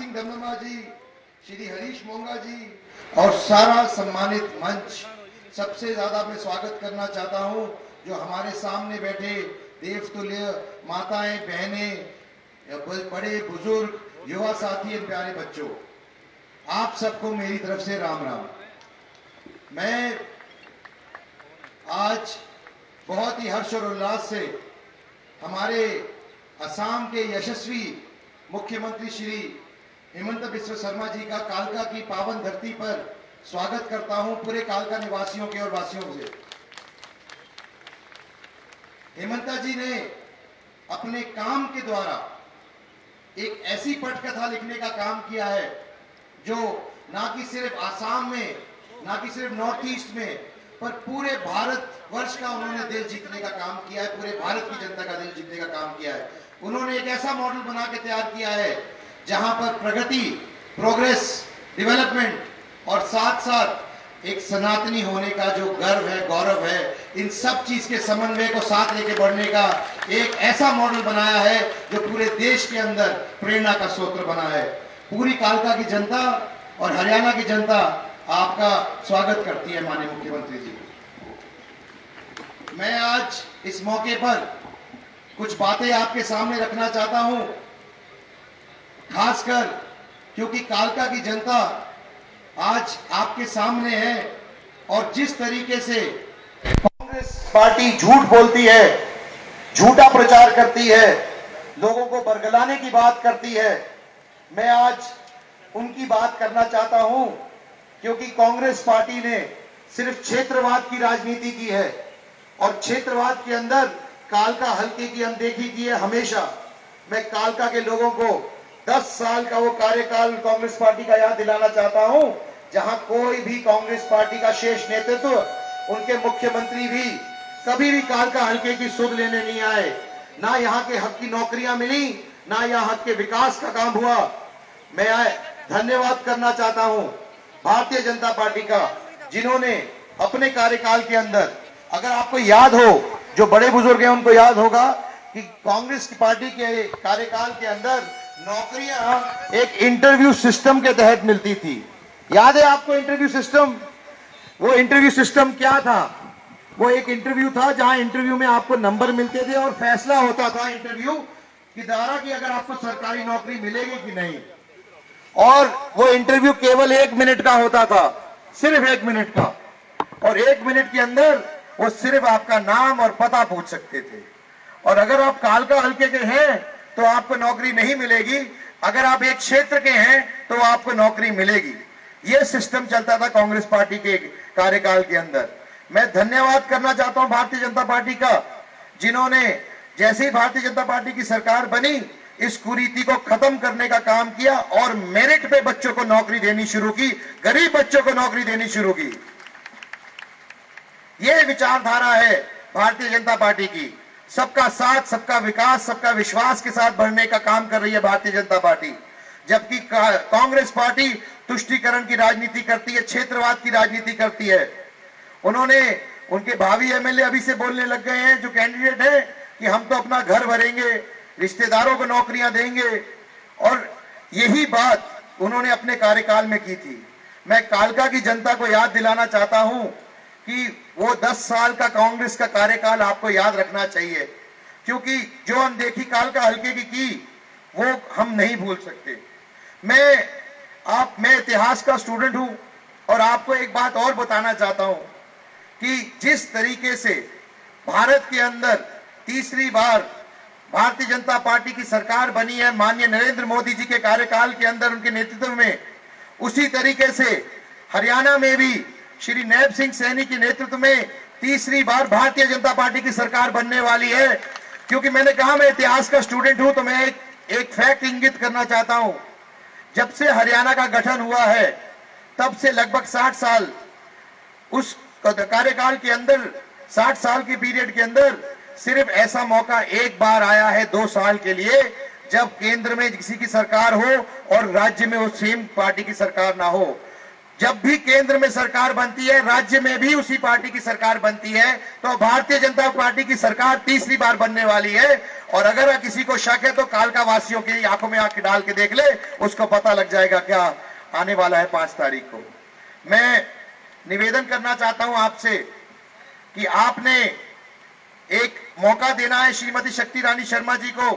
सिंह धमनमा जी, श्री हरीश मोंगा जी और सारा सम्मानित मंच, सबसे ज्यादा मैं स्वागत करना चाहता हूं जो हमारे सामने बैठे देवतुल्य माताएं, बहनें, बड़े बुजुर्ग, युवा साथी और प्यारे बच्चों, आप सबको मेरी तरफ से राम राम। मैं आज बहुत ही हर्ष और उल्लास से हमारे असम के यशस्वी मुख्यमंत्री श्री हेमंत बिस्वा शर्मा जी का कालका की पावन धरती पर स्वागत करता हूं पूरे कालका निवासियों के और वासियों से। हेमंता जी ने अपने काम के द्वारा एक ऐसी पटकथा लिखने का काम किया है जो ना कि सिर्फ आसाम में, ना कि सिर्फ नॉर्थ ईस्ट में, पर पूरे भारत वर्ष का उन्होंने दिल जीतने का काम किया है, पूरे भारत की जनता का दिल जीतने का काम किया है। उन्होंने एक ऐसा मॉडल बना के तैयार किया है जहां पर प्रगति, प्रोग्रेस, डेवलपमेंट और साथ साथ एक सनातनी होने का जो गर्व है, गौरव है, इन सब चीज के समन्वय को साथ लेके बढ़ने का एक ऐसा मॉडल बनाया है जो पूरे देश के अंदर प्रेरणा का स्रोत बना है। पूरी कालका की जनता और हरियाणा की जनता आपका स्वागत करती है माननीय मुख्यमंत्री जी। मैं आज इस मौके पर कुछ बातें आपके सामने रखना चाहता हूं, खासकर क्योंकि कालका की जनता आज आपके सामने है और जिस तरीके से कांग्रेस पार्टी झूठ बोलती है, झूठा प्रचार करती है, लोगों को बरगलाने की बात करती है, मैं आज उनकी बात करना चाहता हूं क्योंकि कांग्रेस पार्टी ने सिर्फ क्षेत्रवाद की राजनीति की है और क्षेत्रवाद के अंदर कालका हल्के की अनदेखी की है हमेशा। मैं कालका के लोगों को 10 साल का वो कार्यकाल कांग्रेस पार्टी का याद दिलाना चाहता हूं जहां कोई भी कांग्रेस पार्टी का शेष नेतृत्व, उनके मुख्यमंत्री भी कभी भी कालका हल्के की सुध लेने नहीं आए। ना यहाँ के हक की नौकरियां मिली, ना यहाँ हक के विकास का काम हुआ। मैं धन्यवाद करना चाहता हूं भारतीय जनता पार्टी का, जिन्होंने अपने कार्यकाल के अंदर, अगर आपको याद हो, जो बड़े बुजुर्ग हैं उनको याद होगा कि कांग्रेस की पार्टी के कार्यकाल के अंदर नौकरियां एक इंटरव्यू सिस्टम के तहत मिलती थी। याद है आपको इंटरव्यू सिस्टम? वो इंटरव्यू सिस्टम क्या था? वो एक इंटरव्यू था जहां इंटरव्यू में आपको नंबर मिलते थे और फैसला होता था इंटरव्यू के द्वारा कि अगर आपको सरकारी नौकरी मिलेगी कि नहीं। और वो इंटरव्यू केवल 1 मिनट का होता था, सिर्फ 1 मिनट का, और 1 मिनट के अंदर वो सिर्फ आपका नाम और पता पूछ सकते थे। और अगर आप कालका हल्के के हैं तो आपको नौकरी नहीं मिलेगी, अगर आप एक क्षेत्र के हैं तो आपको नौकरी मिलेगी। यह सिस्टम चलता था कांग्रेस पार्टी के कार्यकाल के अंदर। मैं धन्यवाद करना चाहता हूं भारतीय जनता पार्टी का, जिन्होंने जैसे ही भारतीय जनता पार्टी की सरकार बनी इस कुरीति को खत्म करने का काम किया और मेरिट पे बच्चों को नौकरी देनी शुरू की, गरीब बच्चों को नौकरी देनी शुरू की। यह विचारधारा है भारतीय जनता पार्टी की। सबका साथ, सबका विकास, सबका विश्वास के साथ बढ़ने का काम कर रही है भारतीय जनता पार्टी, जबकि कांग्रेस पार्टी तुष्टीकरण की राजनीति करती है, क्षेत्रवाद की राजनीति करती है। उन्होंने, उनके भावी एमएलए अभी से बोलने लग गए हैं जो कैंडिडेट है कि हम तो अपना घर भरेंगे, रिश्तेदारों को नौकरियां देंगे, और यही बात उन्होंने अपने कार्यकाल में की थी। मैं कालका की जनता को याद दिलाना चाहता हूं कि वो 10 साल का कांग्रेस का कार्यकाल आपको याद रखना चाहिए, क्योंकि जो अनदेखी कालका हल्के की वो हम नहीं भूल सकते। मैं इतिहास का स्टूडेंट हूं और आपको एक बात और बताना चाहता हूं कि जिस तरीके से भारत के अंदर तीसरी बार भारतीय जनता पार्टी की सरकार बनी है माननीय नरेंद्र मोदी जी के कार्यकाल के अंदर, उनके नेतृत्व में, उसी तरीके से हरियाणा में भी श्री नैब सिंह सैनी के नेतृत्व में तीसरी बार भारतीय जनता पार्टी की सरकार बनने वाली है। क्योंकि मैंने कहा मैं इतिहास का स्टूडेंट हूं तो मैं एक फैक्ट इंगित करना चाहता हूं। जब से हरियाणा का गठन हुआ है तब से लगभग 60 साल, उस कार्यकाल के अंदर, 60 साल के पीरियड के अंदर सिर्फ ऐसा मौका एक बार आया है 2 साल के लिए, जब केंद्र में किसी की सरकार हो और राज्य में वो सेम पार्टी की सरकार ना हो। जब भी केंद्र में सरकार बनती है, राज्य में भी उसी पार्टी की सरकार बनती है, तो भारतीय जनता पार्टी की सरकार तीसरी बार बनने वाली है और अगर किसी को शक है तो कालका वासियों की आंखों में आंख डाल के देख ले, उसको पता लग जाएगा क्या आने वाला है 5 तारीख को। मैं निवेदन करना चाहता हूं आपसे कि आपने एक मौका देना है श्रीमती शक्ति रानी शर्मा जी को,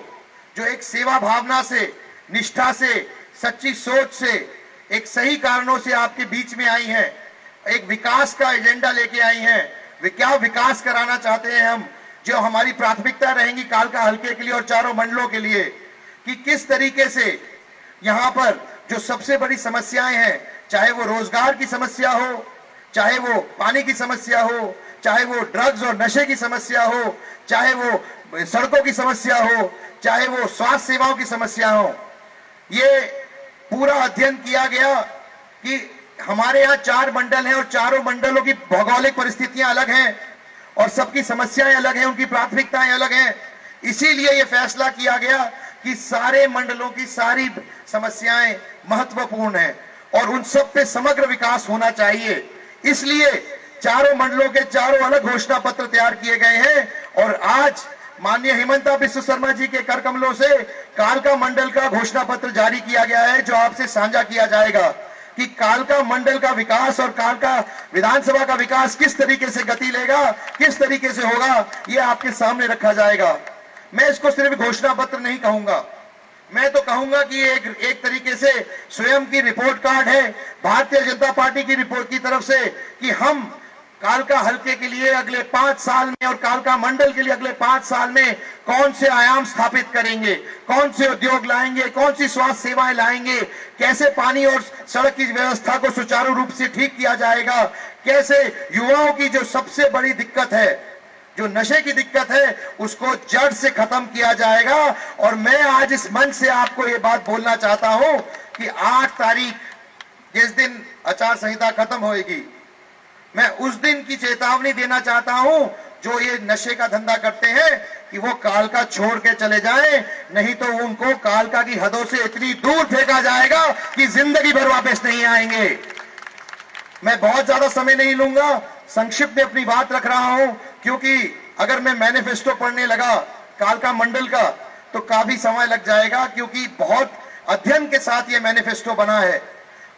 जो एक सेवा भावना से, निष्ठा से, सच्ची सोच से, एक सही कारणों से आपके बीच में आई हैं, एक विकास का एजेंडा लेके आई हैं। वे क्या विकास कराना चाहते हैं हम, जो हमारी प्राथमिकता रहेंगी कालका हल्के के लिए और चारों मंडलों के लिए, कि किस तरीके से यहाँ पर जो सबसे बड़ी समस्याएं हैं, चाहे वो रोजगार की समस्या हो, चाहे वो पानी की समस्या हो, चाहे वो ड्रग्स और नशे की समस्या हो, चाहे वो सड़कों की समस्या हो, चाहे वो स्वास्थ्य सेवाओं की समस्या हो, ये पूरा अध्ययन किया गया कि हमारे यहाँ 4 मंडल हैं और चारों मंडलों की भौगोलिक परिस्थितियां अलग हैं और सबकी समस्याएं अलग हैं, उनकी प्राथमिकताएं अलग हैं। इसीलिए यह फैसला किया गया कि सारे मंडलों की सारी समस्याएं महत्वपूर्ण हैं और उन सब पे समग्र विकास होना चाहिए। इसलिए चारों मंडलों के चारों अलग घोषणा पत्र तैयार किए गए हैं और आज माननीय हिमंता बिस्व शर्मा जी के कर कमलों से कालका मंडल का घोषणा पत्र जारी किया गया है, जो आपसे साझा किया जाएगा कि कालका मंडल का विकास और कालका विधानसभा का विकास किस तरीके से गति लेगा, किस तरीके से होगा, ये आपके सामने रखा जाएगा। मैं इसको सिर्फ घोषणा पत्र नहीं कहूंगा, मैं तो कहूंगा कि एक तरीके से स्वयं की रिपोर्ट कार्ड है भारतीय जनता पार्टी की रिपोर्ट की तरफ से कि हम कालका हल्के के लिए अगले 5 साल में और कालका मंडल के लिए अगले 5 साल में कौन से आयाम स्थापित करेंगे, कौन से उद्योग लाएंगे, कौन सी स्वास्थ्य सेवाएं लाएंगे, कैसे पानी और सड़क की व्यवस्था को सुचारू रूप से ठीक किया जाएगा, कैसे युवाओं की जो सबसे बड़ी दिक्कत है, जो नशे की दिक्कत है, उसको जड़ से खत्म किया जाएगा। और मैं आज इस मंच से आपको ये बात बोलना चाहता हूं कि 8 तारीख जिस दिन आचार संहिता खत्म होगी, मैं उस दिन की चेतावनी देना चाहता हूं जो ये नशे का धंधा करते हैं कि वो कालका छोड़ के चले जाएं, नहीं तो उनको कालका की हदों से इतनी दूर फेंका जाएगा कि जिंदगी भर वापस नहीं आएंगे। मैं बहुत ज्यादा समय नहीं लूंगा, संक्षिप्त में अपनी बात रख रहा हूं, क्योंकि अगर मैं मैनिफेस्टो पढ़ने लगा कालका मंडल का तो काफी समय लग जाएगा, क्योंकि बहुत अध्ययन के साथ ये मैनिफेस्टो बना है।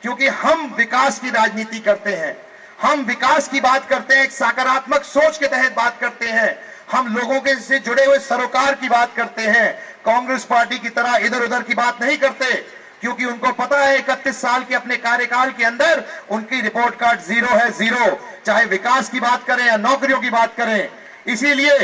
क्योंकि हम विकास की राजनीति करते हैं, हम विकास की बात करते हैं, एक सकारात्मक सोच के तहत बात करते हैं, हम लोगों के से जुड़े हुए सरोकार की बात करते हैं। कांग्रेस पार्टी की तरह इधर उधर की बात नहीं करते, क्योंकि उनको पता है 31 साल के अपने कार्यकाल के अंदर उनकी रिपोर्ट कार्ड 0 है, 0, चाहे विकास की बात करें या नौकरियों की बात करें। इसीलिए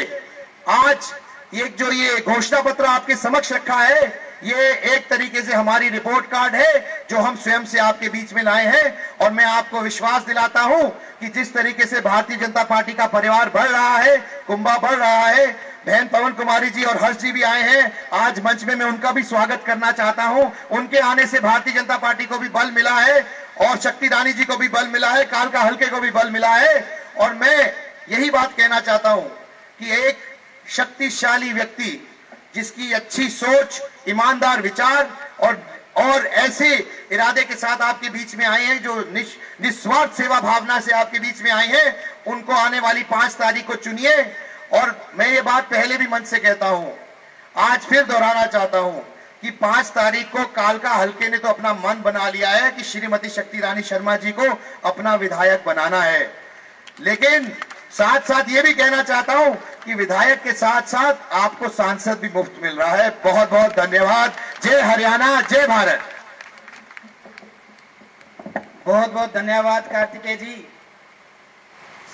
आज ये घोषणा पत्र आपके समक्ष रखा है, ये एक तरीके से हमारी रिपोर्ट कार्ड है जो हम स्वयं से आपके बीच में लाए हैं। और मैं आपको विश्वास दिलाता हूं कि जिस तरीके से भारतीय जनता पार्टी का परिवार बढ़ रहा है, कुंभा बढ़ रहा है, बहन पवन कुमारी जी और हर्ष जी भी आए हैं आज मंच में, मैं उनका भी स्वागत करना चाहता हूं। उनके आने से भारतीय जनता पार्टी को भी बल मिला है और शक्ति रानी जी को भी बल मिला है, कालका हल्के को भी बल मिला है। और मैं यही बात कहना चाहता हूं कि एक शक्तिशाली व्यक्ति जिसकी अच्छी सोच, ईमानदार विचार और ऐसे इरादे के साथ आपके बीच में आए हैं, जो निस्वार्थ सेवा भावना से आपके बीच में आए हैं, उनको आने वाली 5 तारीख को चुनिए। और मैं ये बात पहले भी मंच से कहता हूं, आज फिर दोहराना चाहता हूं कि 5 तारीख को कालका हल्के ने तो अपना मन बना लिया है कि श्रीमती शक्ति रानी शर्मा जी को अपना विधायक बनाना है, लेकिन साथ साथ ये भी कहना चाहता हूं कि विधायक के साथ साथ आपको सांसद भी मुफ्त मिल रहा है। बहुत बहुत धन्यवाद। जय हरियाणा, जय भारत। बहुत बहुत धन्यवाद कार्तिकेय जी।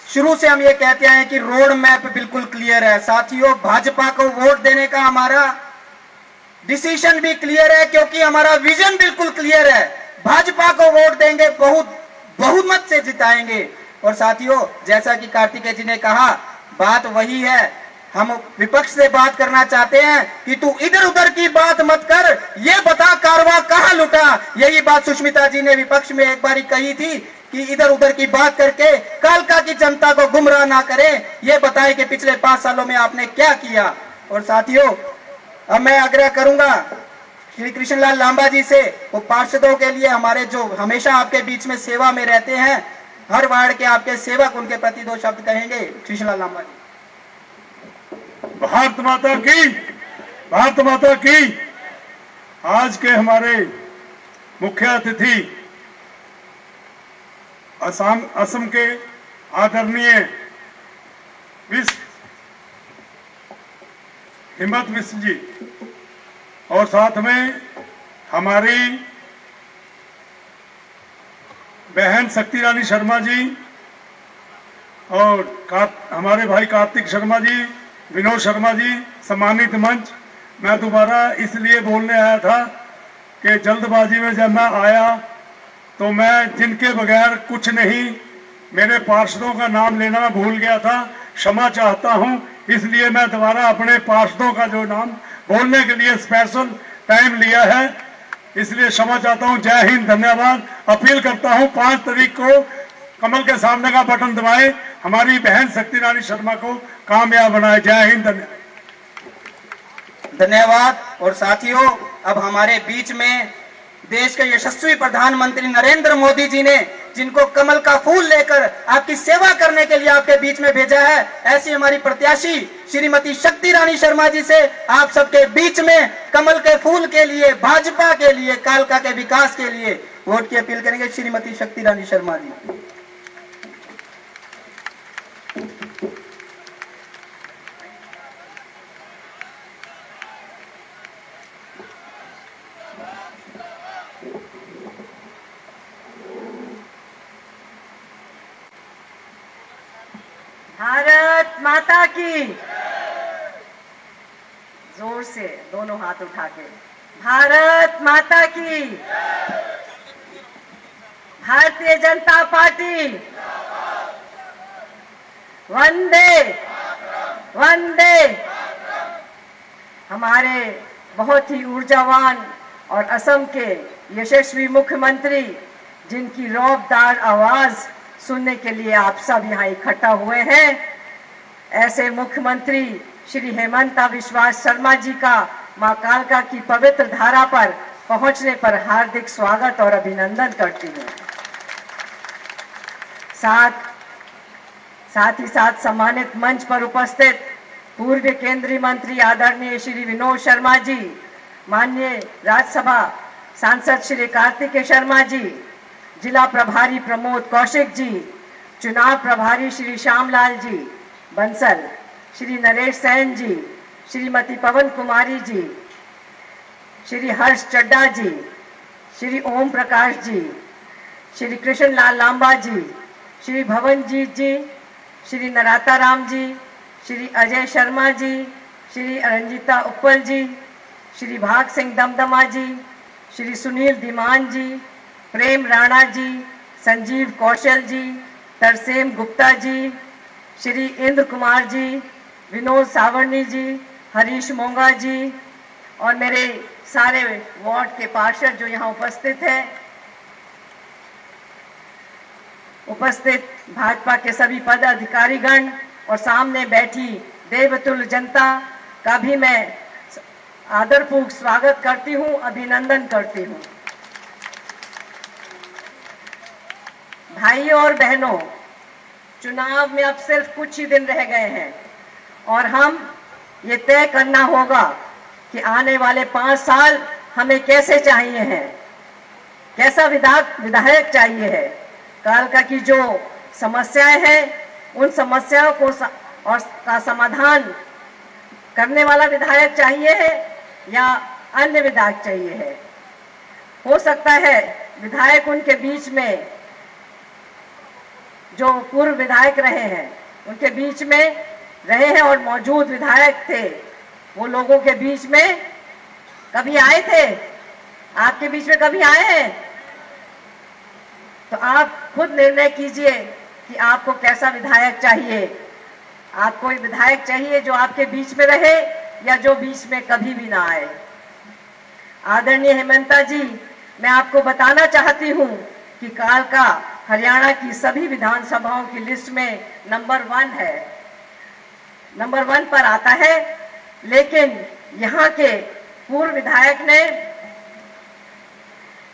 शुरू से हम ये कहते आए हैं कि रोड मैप बिल्कुल क्लियर है। साथियों, भाजपा को वोट देने का हमारा डिसीजन भी क्लियर है, क्योंकि हमारा विजन बिल्कुल क्लियर है। भाजपा को वोट देंगे, बहुमत से जिताएंगे। और साथियों, जैसा कि कार्तिकेय जी ने कहा, बात वही है। हम विपक्ष से बात करना चाहते हैं कि तू इधर उधर की बात मत कर, ये बता कारवा कहां लुटा। यही बात सुष्मिता जी ने विपक्ष में एक बारी कही थी कि इधर उधर की बात करके कालका की जनता को गुमराह ना करें, ये बताए कि पिछले 5 सालों में आपने क्या किया। और साथियों, अब मैं आग्रह करूंगा श्री कृष्णलाल लांबा जी से, वो पार्षदों के लिए हमारे जो हमेशा आपके बीच में सेवा में रहते हैं, हर वार्ड के आपके सेवक, उनके प्रति 2 शब्द कहेंगे। कृष्णलाल लांबा जी। भारत माता की भारत माता की। आज के हमारे मुख्य अतिथि असम के आदरणीय हिम्मत विश्व जी और साथ में हमारी बहन शक्ति रानी शर्मा जी और हमारे भाई कार्तिक शर्मा जी, विनोद शर्मा जी, सम्मानित मंच। मैं दोबारा इसलिए बोलने आया था कि जल्दबाजी में जब मैं आया तो मैं जिनके बगैर कुछ नहीं, मेरे पार्षदों का नाम लेना मैं भूल गया था, क्षमा चाहता हूं। इसलिए मैं दोबारा अपने पार्षदों का जो नाम बोलने के लिए स्पेशल टाइम लिया है, इसलिए क्षमा चाहता हूं। जय हिंद, धन्यवाद। अपील करता हूं 5 तारीख को कमल के सामने का बटन दबाएं, हमारी बहन शक्ति रानी शर्मा को कामयाब बनाए। जय हिंद, धन्यवाद। और साथियों, अब हमारे बीच में देश के यशस्वी प्रधानमंत्री नरेंद्र मोदी जी ने, जिनको कमल का फूल लेकर आपकी सेवा करने के लिए आपके बीच में भेजा है, ऐसी हमारी प्रत्याशी श्रीमती शक्ति रानी शर्मा जी से आप सबके बीच में कमल के फूल के लिए, भाजपा के लिए, कालका के विकास के लिए वोट की अपील करेंगे। श्रीमती शक्ति रानी शर्मा जी। भारत माता की। जोर से दोनों हाथ उठा के, भारत माता की। भारतीय जनता पार्टी। वंदे वंदे। हमारे बहुत ही ऊर्जावान और असम के यशस्वी मुख्यमंत्री, जिनकी रौबदार आवाज सुनने के लिए आप सब यहाँ इकट्ठा हुए हैं, ऐसे मुख्यमंत्री श्री हेमंता बिस्वा शर्मा जी का मां कालका की पवित्र धारा पर पहुंचने पर हार्दिक स्वागत और अभिनंदन करती हूँ। साथ ही साथ सम्मानित मंच पर उपस्थित पूर्व केंद्रीय मंत्री आदरणीय श्री विनोद शर्मा जी, माननीय राज्यसभा सांसद श्री कार्तिक शर्मा जी, जिला प्रभारी प्रमोद कौशिक जी, चुनाव प्रभारी श्री श्यामलाल जी बंसल, श्री नरेश सेन जी, श्रीमती पवन कुमारी जी, श्री हर्ष चड्डा जी, श्री ओम प्रकाश जी, श्री कृष्ण लाल लांबा जी, श्री भवनजीत जी, श्री नराता राम जी, श्री अजय शर्मा जी, श्री रंजिता उपल जी, श्री भाग सिंह दमदमा जी, श्री सुनील धीमान जी, प्रेम राणा जी, संजीव कौशल जी, तरसेम गुप्ता जी, श्री इंद्र कुमार जी, विनोद सावर्णी जी, हरीश मोंगा जी और मेरे सारे वार्ड के पार्षद जो यहाँ उपस्थित हैं, उपस्थित भाजपा के सभी पदाधिकारीगण और सामने बैठी देवतुल्य जनता का भी मैं आदरपूर्वक स्वागत करती हूँ, अभिनंदन करती हूँ। भाइयों और बहनों, चुनाव में अब सिर्फ कुछ ही दिन रह गए हैं और हम ये तय करना होगा कि आने वाले 5 साल हमें कैसे चाहिए हैं, कैसा विधायक चाहिए है। कालका की जो समस्याएं हैं, उन समस्याओं को का समाधान करने वाला विधायक चाहिए है या अन्य विधायक चाहिए है। हो सकता है विधायक उनके बीच में जो पूर्व विधायक रहे हैं, उनके बीच में रहे हैं और मौजूद विधायक थे, वो लोगों के बीच में कभी आए थे, आपके बीच में कभी आए हैं? तो आप खुद निर्णय कीजिए कि आपको कैसा विधायक चाहिए। आपको विधायक चाहिए जो आपके बीच में रहे या जो बीच में कभी भी ना आए। आदरणीय हेमंता जी, मैं आपको बताना चाहती हूँ कि कालका हरियाणा की सभी विधानसभाओं की लिस्ट में नंबर 1 है, नंबर 1 पर आता है। लेकिन यहाँ के पूर्व विधायक ने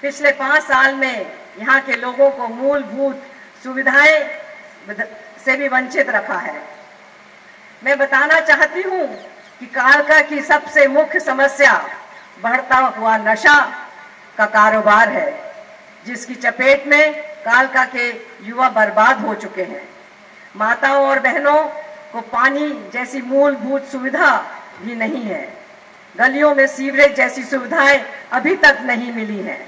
पिछले 5 साल में यहाँ के लोगों को मूलभूत सुविधाएं से भी वंचित रखा है। मैं बताना चाहती हूँ कि कालका की सबसे मुख्य समस्या बढ़ता हुआ नशा का कारोबार है, जिसकी चपेट में कालका के युवा बर्बाद हो चुके हैं। माताओं और बहनों को पानी जैसी मूलभूत सुविधा भी नहीं है। गलियों में सीवरेज जैसी सुविधाएं अभी तक नहीं मिली हैं।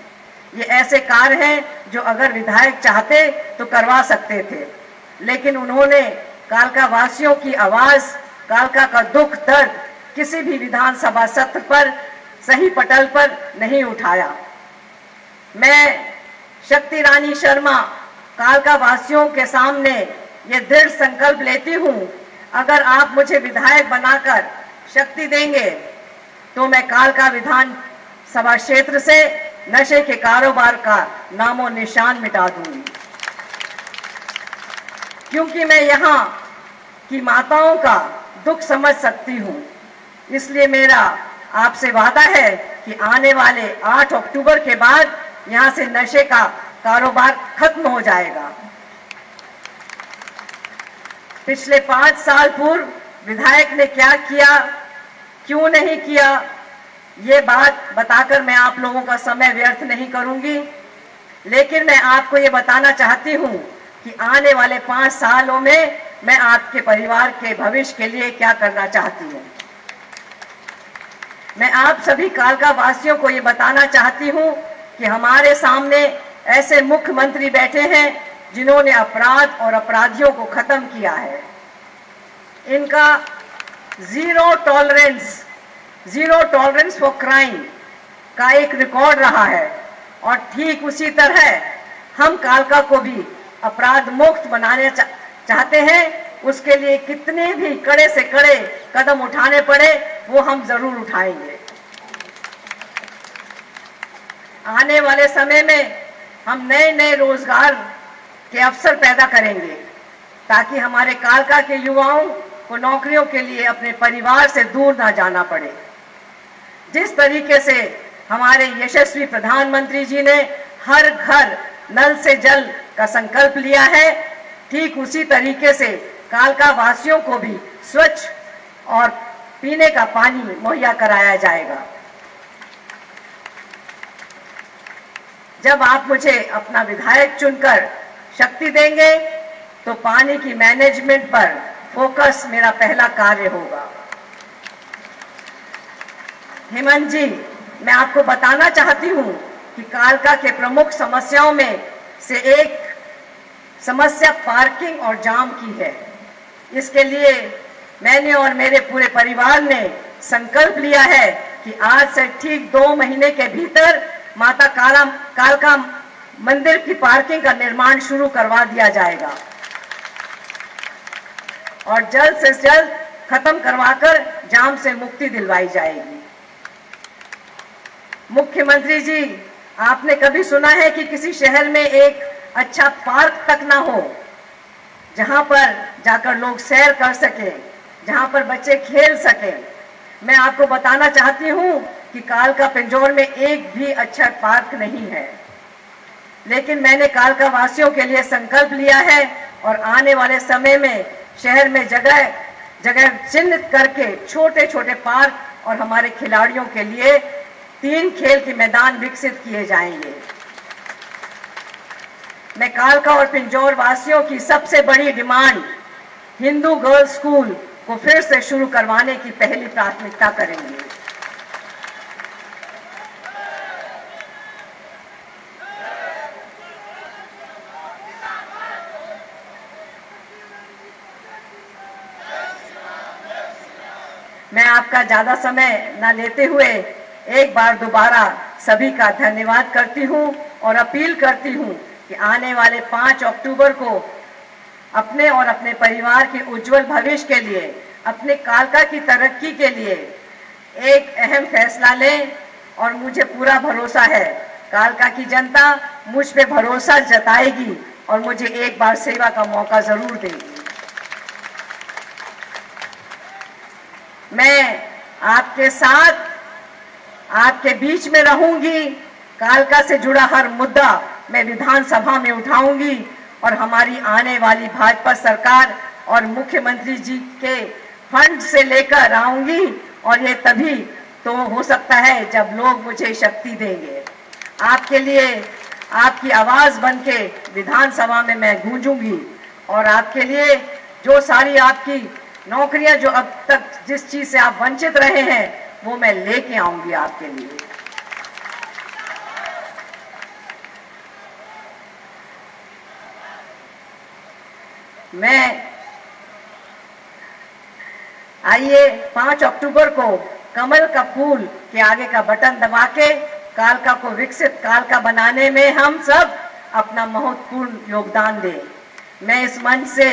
ये ऐसे कार्य हैं जो अगर विधायक चाहते तो करवा सकते थे, लेकिन उन्होंने कालका वासियों की आवाज, कालका का दुख दर्द किसी भी विधानसभा सत्र पर सही पटल पर नहीं उठाया। मैं शक्ति रानी शर्मा कालका वासियों के सामने ये दृढ़ संकल्प लेती हूँ, अगर आप मुझे विधायक बनाकर शक्ति देंगे तो मैं कालका विधानसभा क्षेत्र से नशे के कारोबार का नामो निशान मिटा दूंगी। क्योंकि मैं यहाँ की माताओं का दुख समझ सकती हूँ, इसलिए मेरा आपसे वादा है कि आने वाले 8 अक्टूबर के बाद यहाँ से नशे का कारोबार खत्म हो जाएगा। पिछले 5 साल पूर्व विधायक ने क्या किया, क्यों नहीं किया, ये बात बताकर मैं आप लोगों का समय व्यर्थ नहीं करूंगी, लेकिन मैं आपको ये बताना चाहती हूँ कि आने वाले 5 सालों में मैं आपके परिवार के भविष्य के लिए क्या करना चाहती हूँ। मैं आप सभी कालका वासियों को ये बताना चाहती हूँ कि हमारे सामने ऐसे मुख्यमंत्री बैठे हैं जिन्होंने अपराध और अपराधियों को खत्म किया है। इनका जीरो टॉलरेंस फॉर क्राइम का एक रिकॉर्ड रहा है, और ठीक उसी तरह हम कालका को भी अपराध मुक्त बनाने चाहते हैं। उसके लिए कितने भी कड़े से कड़े कदम उठाने पड़े वो हम जरूर उठाएंगे। आने वाले समय में हम नए नए रोजगार के अवसर पैदा करेंगे ताकि हमारे कालका के युवाओं को नौकरियों के लिए अपने परिवार से दूर ना जाना पड़े। जिस तरीके से हमारे यशस्वी प्रधानमंत्री जी ने हर घर नल से जल का संकल्प लिया है, ठीक उसी तरीके से कालका वासियों को भी स्वच्छ और पीने का पानी मुहैया कराया जाएगा। जब आप मुझे अपना विधायक चुनकर शक्ति देंगे तो पानी की मैनेजमेंट पर फोकस मेरा पहला कार्य होगा। हेमंत जी, मैं आपको बताना चाहती हूँ कि कालका के प्रमुख समस्याओं में से एक समस्या पार्किंग और जाम की है। इसके लिए मैंने और मेरे पूरे परिवार ने संकल्प लिया है कि आज से ठीक 2 महीने के भीतर माता कालका मंदिर की पार्किंग का निर्माण शुरू करवा दिया जाएगा और जल्द से जल्द खत्म करवाकर जाम से मुक्ति दिलवाई जाएगी। मुख्यमंत्री जी, आपने कभी सुना है कि किसी शहर में एक अच्छा पार्क तक ना हो जहां पर जाकर लोग सैर कर सके, जहां पर बच्चे खेल सके? मैं आपको बताना चाहती हूं कि कालका पिंजौर में एक भी अच्छा पार्क नहीं है, लेकिन मैंने कालका वासियों के लिए संकल्प लिया है और आने वाले समय में शहर में जगह जगह चिन्हित करके छोटे छोटे पार्क और हमारे खिलाड़ियों के लिए 3 खेल के मैदान विकसित किए जाएंगे। मैं कालका और पिंजौर वासियों की सबसे बड़ी डिमांड हिंदू गर्ल्स स्कूल को फिर से शुरू करवाने की पहली प्राथमिकता करेंगे। मैं आपका ज्यादा समय न लेते हुए एक बार दोबारा सभी का धन्यवाद करती हूं और अपील करती हूं कि आने वाले 5 अक्टूबर को अपने और अपने परिवार के उज्जवल भविष्य के लिए, अपने कालका की तरक्की के लिए एक अहम फैसला लें। और मुझे पूरा भरोसा है कालका की जनता मुझ पे भरोसा जताएगी और मुझे एक बार सेवा का मौका जरूर देगी। मैं आपके साथ, आपके बीच में रहूंगी। कालका से जुड़ा हर मुद्दा मैं विधानसभा में उठाऊंगी और हमारी आने वाली भाजपा सरकार और मुख्यमंत्री जी के फंड से लेकर आऊंगी और ये तभी तो हो सकता है जब लोग मुझे शक्ति देंगे। आपके लिए आपकी आवाज बनके विधानसभा में मैं गूंजूंगी और आपके लिए जो सारी आपकी नौकरियां जो अब तक जिस चीज से आप वंचित रहे हैं वो मैं लेके आऊंगी आपके लिए। मैं आइए 5 अक्टूबर को कमल का फूल के आगे का बटन दबा के कालका को विकसित कालका बनाने में हम सब अपना महत्वपूर्ण योगदान दें। मैं इस मंच से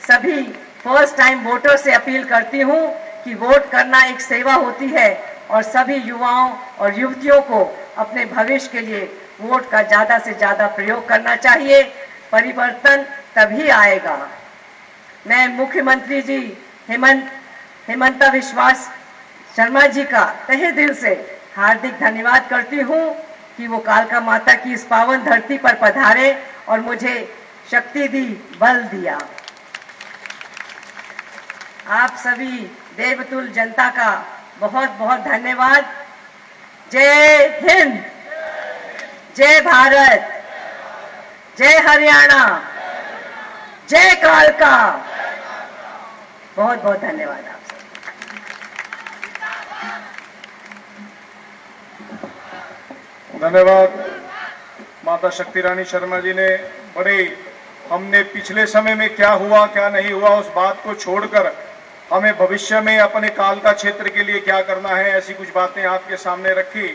सभी फर्स्ट टाइम वोटर से अपील करती हूं कि वोट करना एक सेवा होती है और सभी युवाओं और युवतियों को अपने भविष्य के लिए वोट का ज्यादा से ज्यादा प्रयोग करना चाहिए। परिवर्तन तभी आएगा। मैं मुख्यमंत्री जी हेमंता बिस्वा शर्मा जी का तहे दिल से हार्दिक धन्यवाद करती हूँ कि वो कालका माता की इस पावन धरती पर पधारे और मुझे शक्ति दी, बल दिया। आप सभी देवतुल जनता का बहुत बहुत धन्यवाद। जय हिंद, जय भारत, जय हरियाणा, जय कालका। बहुत बहुत धन्यवाद आप सब। धन्यवाद माता शक्ति रानी शर्मा जी ने बड़े हमने पिछले समय में क्या हुआ क्या नहीं हुआ उस बात को छोड़कर हमें भविष्य में अपने कालका क्षेत्र के लिए क्या करना है ऐसी कुछ बातें आपके सामने रखी।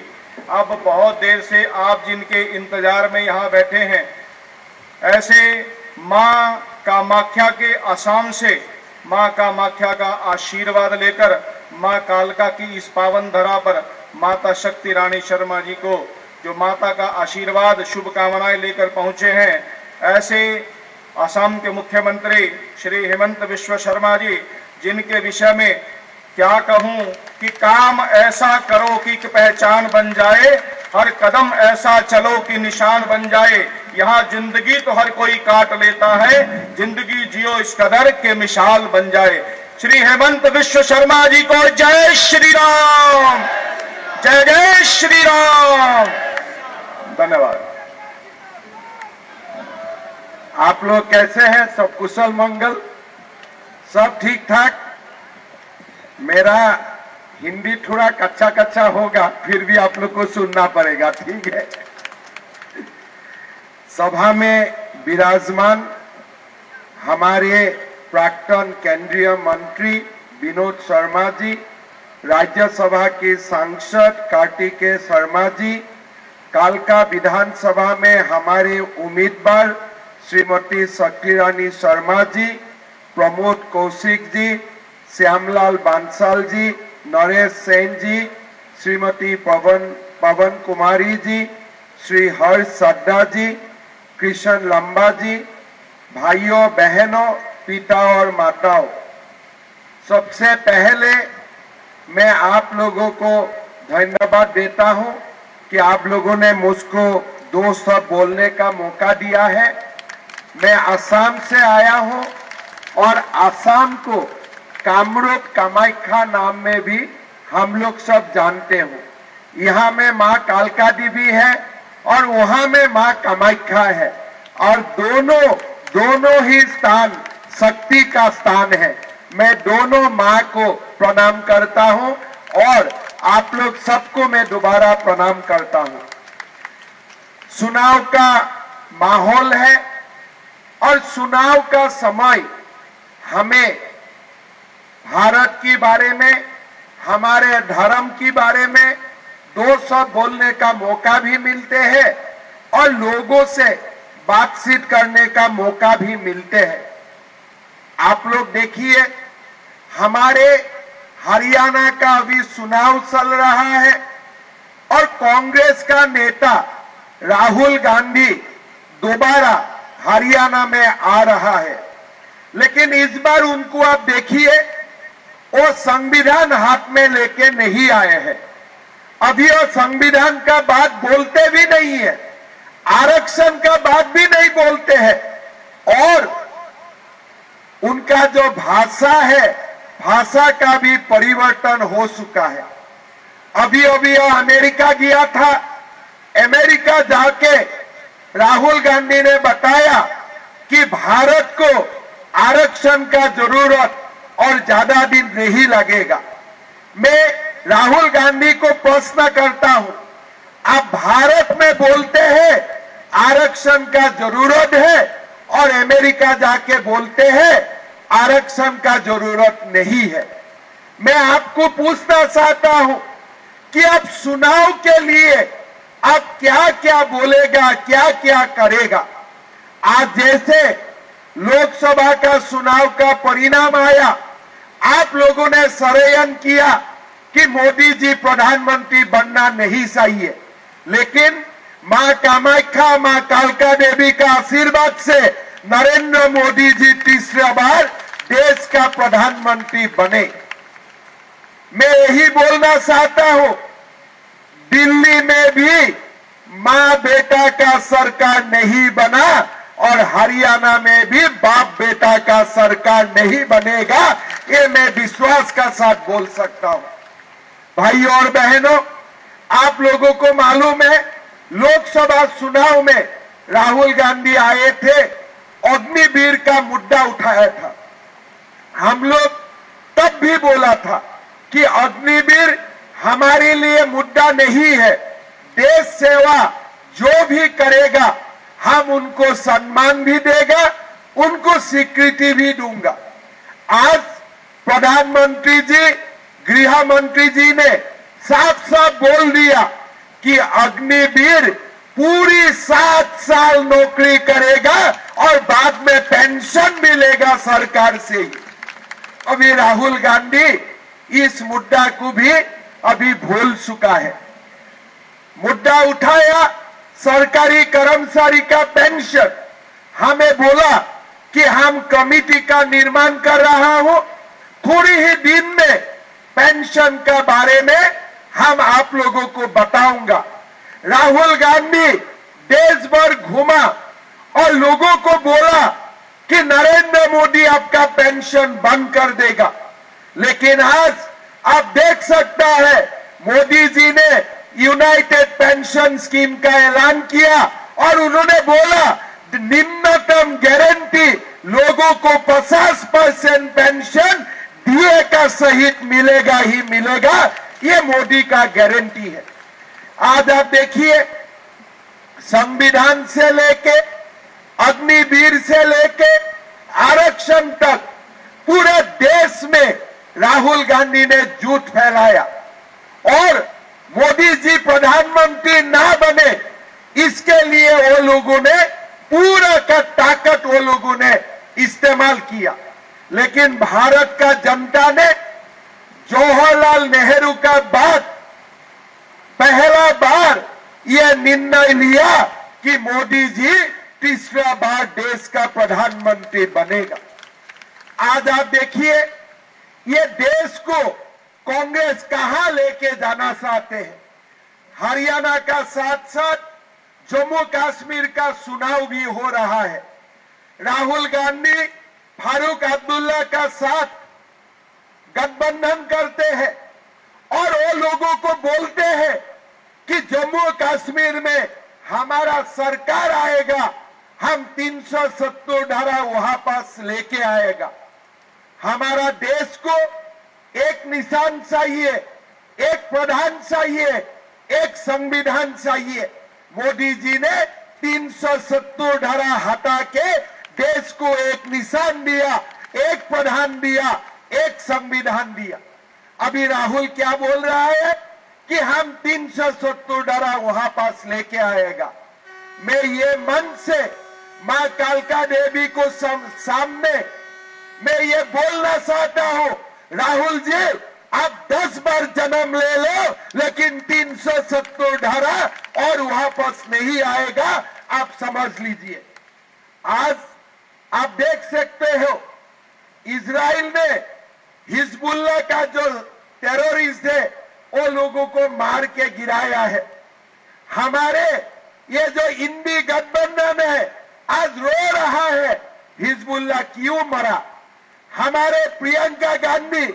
अब बहुत देर से आप जिनके इंतजार में यहाँ बैठे हैं, ऐसे माँ कामाख्या के आसाम से माँ कामाख्या का आशीर्वाद लेकर माँ कालका की इस पावन धरा पर माता शक्ति रानी शर्मा जी को जो माता का आशीर्वाद शुभकामनाएं लेकर पहुंचे हैं, ऐसे असम के मुख्यमंत्री श्री हेमंत बिस्वा शर्मा जी जिनके विषय में क्या कहूं कि काम ऐसा करो कि पहचान बन जाए, हर कदम ऐसा चलो कि निशान बन जाए। यहाँ जिंदगी तो हर कोई काट लेता है, जिंदगी जियो इस कदर के मिसाल बन जाए। श्री हेमंत बिस्वा शर्मा जी को जय श्री राम, जय जय श्री राम। धन्यवाद। आप लोग कैसे हैं? सब कुशल मंगल, सब ठीक ठाक? मेरा हिंदी थोड़ा कच्चा कच्चा होगा, फिर भी आप लोग को सुनना पड़ेगा, ठीक है? सभा में विराजमान हमारे प्राक्तन केंद्रीय मंत्री विनोद शर्मा जी, राज्यसभा के सांसद कार्तिकेय शर्मा जी, कालका विधानसभा में हमारे उम्मीदवार श्रीमती शक्ति रानी शर्मा जी, प्रमोद कौशिक जी, श्यामलाल बांसल जी, नरेश सेन जी, श्रीमती पवन कुमारी जी, श्री हर्ष सड्डा जी, कृष्ण लंबा जी, भाइयों बहनों, पिता और माताओं, सबसे पहले मैं आप लोगों को धन्यवाद देता हूं कि आप लोगों ने मुझको 2 शब्द बोलने का मौका दिया है। मैं असम से आया हूं और असम को कामरूप कामाख्या नाम में भी हम लोग सब जानते हो। यहाँ में माँ कालका देवी है और वहां में माँ कामाख्या है और दोनों ही स्थान शक्ति का स्थान है। मैं दोनों माँ को प्रणाम करता हूँ और आप लोग सबको मैं दोबारा प्रणाम करता हूँ। चुनाव का माहौल है और चुनाव का समय हमें भारत के बारे में, हमारे धर्म के बारे में 2 शब्द बोलने का मौका भी मिलते हैं और लोगों से बातचीत करने का मौका भी मिलते हैं। आप लोग देखिए, हमारे हरियाणा का अभी चुनाव चल रहा है और कांग्रेस का नेता राहुल गांधी दोबारा हरियाणा में आ रहा है, लेकिन इस बार उनको आप देखिए वो संविधान हाथ में लेके नहीं आए हैं। अभी वो संविधान का बात बोलते भी नहीं है, आरक्षण का बात भी नहीं बोलते हैं और उनका जो भाषा है भाषा का भी परिवर्तन हो चुका है। अभी अभी अमेरिका गया था। अमेरिका जाके राहुल गांधी ने बताया कि भारत को आरक्षण का जरूरत और ज्यादा दिन नहीं लगेगा। मैं राहुल गांधी को प्रश्न करता हूं, आप भारत में बोलते हैं आरक्षण का जरूरत है और अमेरिका जाके बोलते हैं आरक्षण का जरूरत नहीं है। मैं आपको पूछना चाहता हूं कि आप चुनाव के लिए आप क्या क्या बोलेगा, क्या क्या करेगा। आज जैसे लोकसभा का चुनाव का परिणाम आया, आप लोगों ने षड्यंत्र किया कि मोदी जी प्रधानमंत्री बनना नहीं चाहिए, लेकिन मां कामाख्या, मां कालका देवी का आशीर्वाद से नरेंद्र मोदी जी तीसरा बार देश का प्रधानमंत्री बने। मैं यही बोलना चाहता हूं, दिल्ली में भी मां बेटा का सरकार नहीं बना और हरियाणा में भी बाप बेटा का सरकार नहीं बनेगा, ये मैं विश्वास का साथ बोल सकता हूं। भाई और बहनों, आप लोगों को मालूम है लोकसभा चुनाव में राहुल गांधी आए थे, अग्निवीर का मुद्दा उठाया था। हम लोग तब भी बोला था कि अग्निवीर हमारे लिए मुद्दा नहीं है, देश सेवा जो भी करेगा हम उनको सम्मान भी देगा, उनको स्वीकृति भी दूंगा। आज प्रधानमंत्री जी, गृह मंत्री जी ने साफ साफ बोल दिया कि अग्निवीर पूरी 7 साल नौकरी करेगा और बाद में पेंशन मिलेगा सरकार से ही। अभी राहुल गांधी इस मुद्दा को भी अभी भूल चुका है। मुद्दा उठाया सरकारी कर्मचारी का पेंशन, हमें बोला कि हम कमेटी का निर्माण कर रहा हूं, थोड़ी ही दिन में पेंशन के बारे में हम आप लोगों को बताऊंगा। राहुल गांधी देश भर घूमा और लोगों को बोला कि नरेंद्र मोदी आपका पेंशन बंद कर देगा, लेकिन आज आप देख सकता है मोदी जी ने यूनाइटेड पेंशन स्कीम का ऐलान किया और उन्होंने बोला निम्नतम गारंटी लोगों को 50% पेंशन डीए का सहित मिलेगा ही मिलेगा, ये मोदी का गारंटी है। आज आप देखिए संविधान से लेके अग्निवीर से लेके आरक्षण तक पूरे देश में राहुल गांधी ने झूठ फैलाया और मोदी जी प्रधानमंत्री ना बने इसके लिए वो लोगों ने पूरा का ताकत वो लोगों ने इस्तेमाल किया। लेकिन भारत का जनता ने जवाहरलाल नेहरू का बाद पहला बार यह निर्णय लिया कि मोदी जी तीसरा बार देश का प्रधानमंत्री बनेगा। आज आप देखिए ये देश को कांग्रेस कहां लेके जाना चाहते हैं। हरियाणा का साथ साथ जम्मू कश्मीर का चुनाव भी हो रहा है। राहुल गांधी फारूक अब्दुल्ला का साथ गठबंधन करते हैं और वो लोगों को बोलते हैं कि जम्मू कश्मीर में हमारा सरकार आएगा, हम 370 धारा वहां पास लेके आएगा। हमारा देश को एक निशान चाहिए, एक प्रधान चाहिए, एक संविधान चाहिए। मोदी जी ने 370 धारा हटा के देश को एक निशान दिया, एक प्रधान दिया, एक संविधान दिया। अभी राहुल क्या बोल रहा है कि हम 370 धारा वहां पास लेके आएगा। मैं ये मन से मां कालका देवी को सामने मैं ये बोलना चाहता हूं, राहुल जी आप 10 बार जन्म ले लो लेकिन 370 धारा और वापस नहीं आएगा, आप समझ लीजिए। आज आप देख सकते हो इजराइल ने हिजबुल्लाह का जो टेररिस्ट है वो लोगों को मार के गिराया है। हमारे ये जो इंडी गठबंधन है आज रो रहा है हिजबुल्लाह क्यों मरा। हमारे प्रियंका गांधी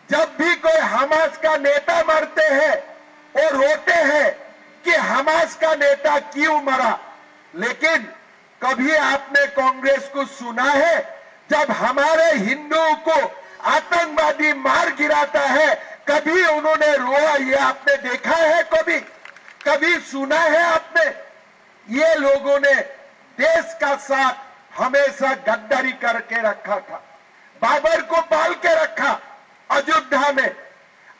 जब भी कोई हमास का नेता मरते हैं और रोते हैं कि हमास का नेता क्यों मरा, लेकिन कभी आपने कांग्रेस को सुना है जब हमारे हिंदुओं को आतंकवादी मार गिराता है कभी उन्होंने रोया? ये आपने देखा है? कभी सुना है आपने? ये लोगों ने देश का साथ हमेशा गद्दारी करके रखा था, बाबर को पाल के रखा अयोध्या में।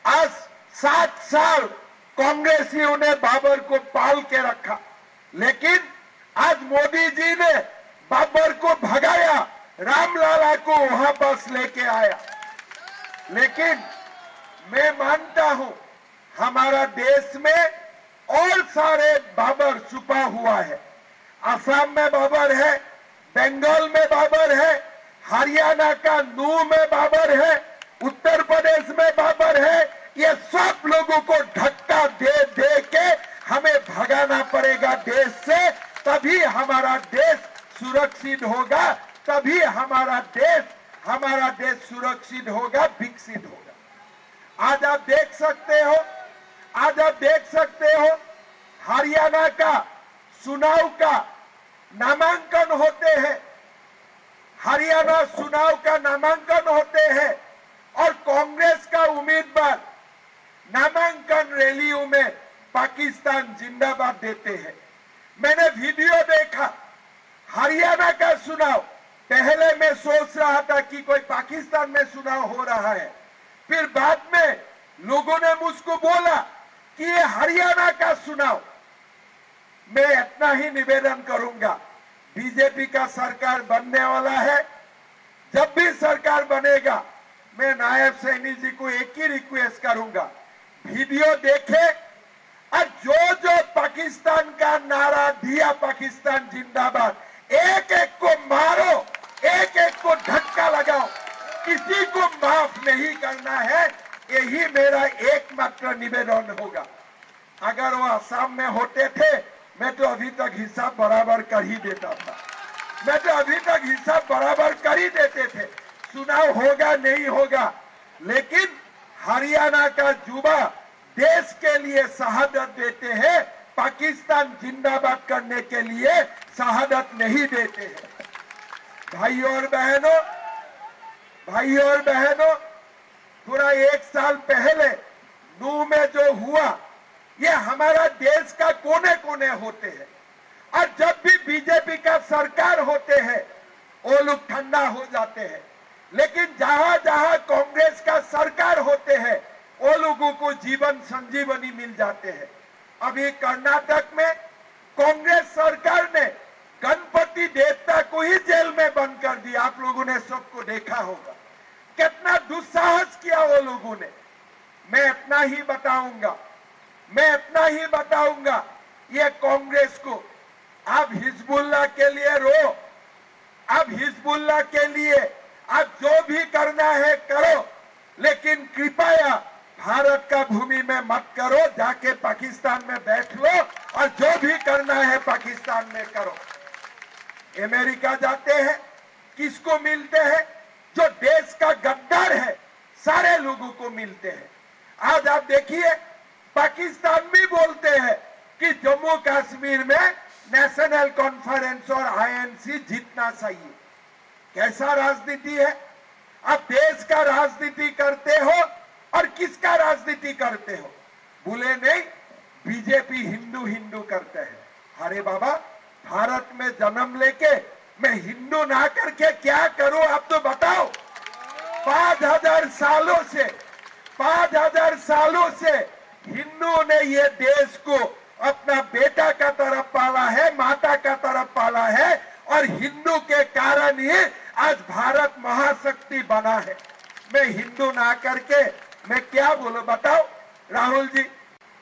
आज 7 साल कांग्रेसियों ने बाबर को पाल के रखा, लेकिन आज मोदी जी ने बाबर को भगाया, रामलाला को वहां बस लेके आया। लेकिन मैं मानता हूं हमारा देश में और सारे बाबर छुपा हुआ है। असम में बाबर है, बंगाल में बाबर है, हरियाणा का नूह में बाबर है, उत्तर प्रदेश में बाबर है। ये सब लोगों को धक्का दे दे के हमें भगाना पड़ेगा देश से, तभी हमारा देश सुरक्षित होगा, तभी हमारा देश सुरक्षित होगा, विकसित होगा। आज आप देख सकते हो हरियाणा का चुनाव का नामांकन होते हैं, हरियाणा चुनाव का नामांकन होते हैं और कांग्रेस का उम्मीदवार नामांकन रैलियों में पाकिस्तान जिंदाबाद देते हैं। मैंने वीडियो देखा हरियाणा का चुनाव, पहले मैं सोच रहा था कि कोई पाकिस्तान में चुनाव हो रहा है, फिर बाद में लोगों ने मुझको बोला कि ये हरियाणा का चुनाव। मैं इतना ही निवेदन करूंगा, बीजेपी का सरकार बनने वाला है, जब भी सरकार बनेगा मैं नायब सैनी जी को एक ही रिक्वेस्ट करूंगा, वीडियो देखे और जो पाकिस्तान का नारा दिया पाकिस्तान जिंदाबाद, एक एक को मारो, एक एक को धक्का लगाओ, किसी को माफ नहीं करना है। यही मेरा एकमात्र निवेदन होगा। अगर वो असम में होते थे मैं तो अभी तक हिसाब बराबर कर ही देता था, चुनाव होगा नहीं होगा, लेकिन हरियाणा का युवा देश के लिए शहादत देते हैं, पाकिस्तान जिंदाबाद करने के लिए शहादत नहीं देते हैं। भाइयों और बहनों, पूरा 1 साल पहले नूह में जो हुआ, ये हमारा देश का कोने कोने होते हैं और जब भी बीजेपी का सरकार होते हैं वो लोग ठंडा हो जाते हैं, लेकिन जहां जहां कांग्रेस का सरकार होते हैं वो लोगों को जीवन संजीवनी मिल जाते हैं। अभी कर्नाटक में कांग्रेस सरकार ने गणपति देवता को ही जेल में बंद कर दिया। आप लोगों ने सबको देखा होगा कितना दुस्साहस किया वो लोगों ने। मैं इतना ही बताऊंगा ये कांग्रेस को, आप हिजबुल्लाह के लिए रो, आप हिजबुल्लाह के लिए आप जो भी करना है करो, लेकिन कृपया भारत का भूमि में मत करो, जाके पाकिस्तान में बैठ लो और जो भी करना है पाकिस्तान में करो। अमेरिका जाते हैं, किसको मिलते हैं? जो देश का गद्दार है, सारे लोगों को मिलते हैं। आज आप देखिए पाकिस्तान भी बोलते हैं कि जम्मू कश्मीर में नेशनल कॉन्फ्रेंस और आईएनसी जीतना चाहिए। कैसा राजनीति है? आप देश का राजनीति करते हो और किसका राजनीति करते हो? भूले नहीं, बीजेपी हिंदू करते हैं। अरे बाबा, भारत में जन्म लेके मैं हिंदू ना करके क्या करूं? आप तो बताओ। 5000 सालों से हिंदुओं ने ये देश को अपना बेटा का तरफ पाला है, माता का तरफ पाला है और हिंदू के कारण ही आज भारत महाशक्ति बना है। मैं हिंदू ना करके मैं क्या बोलूं? बताओ राहुल जी,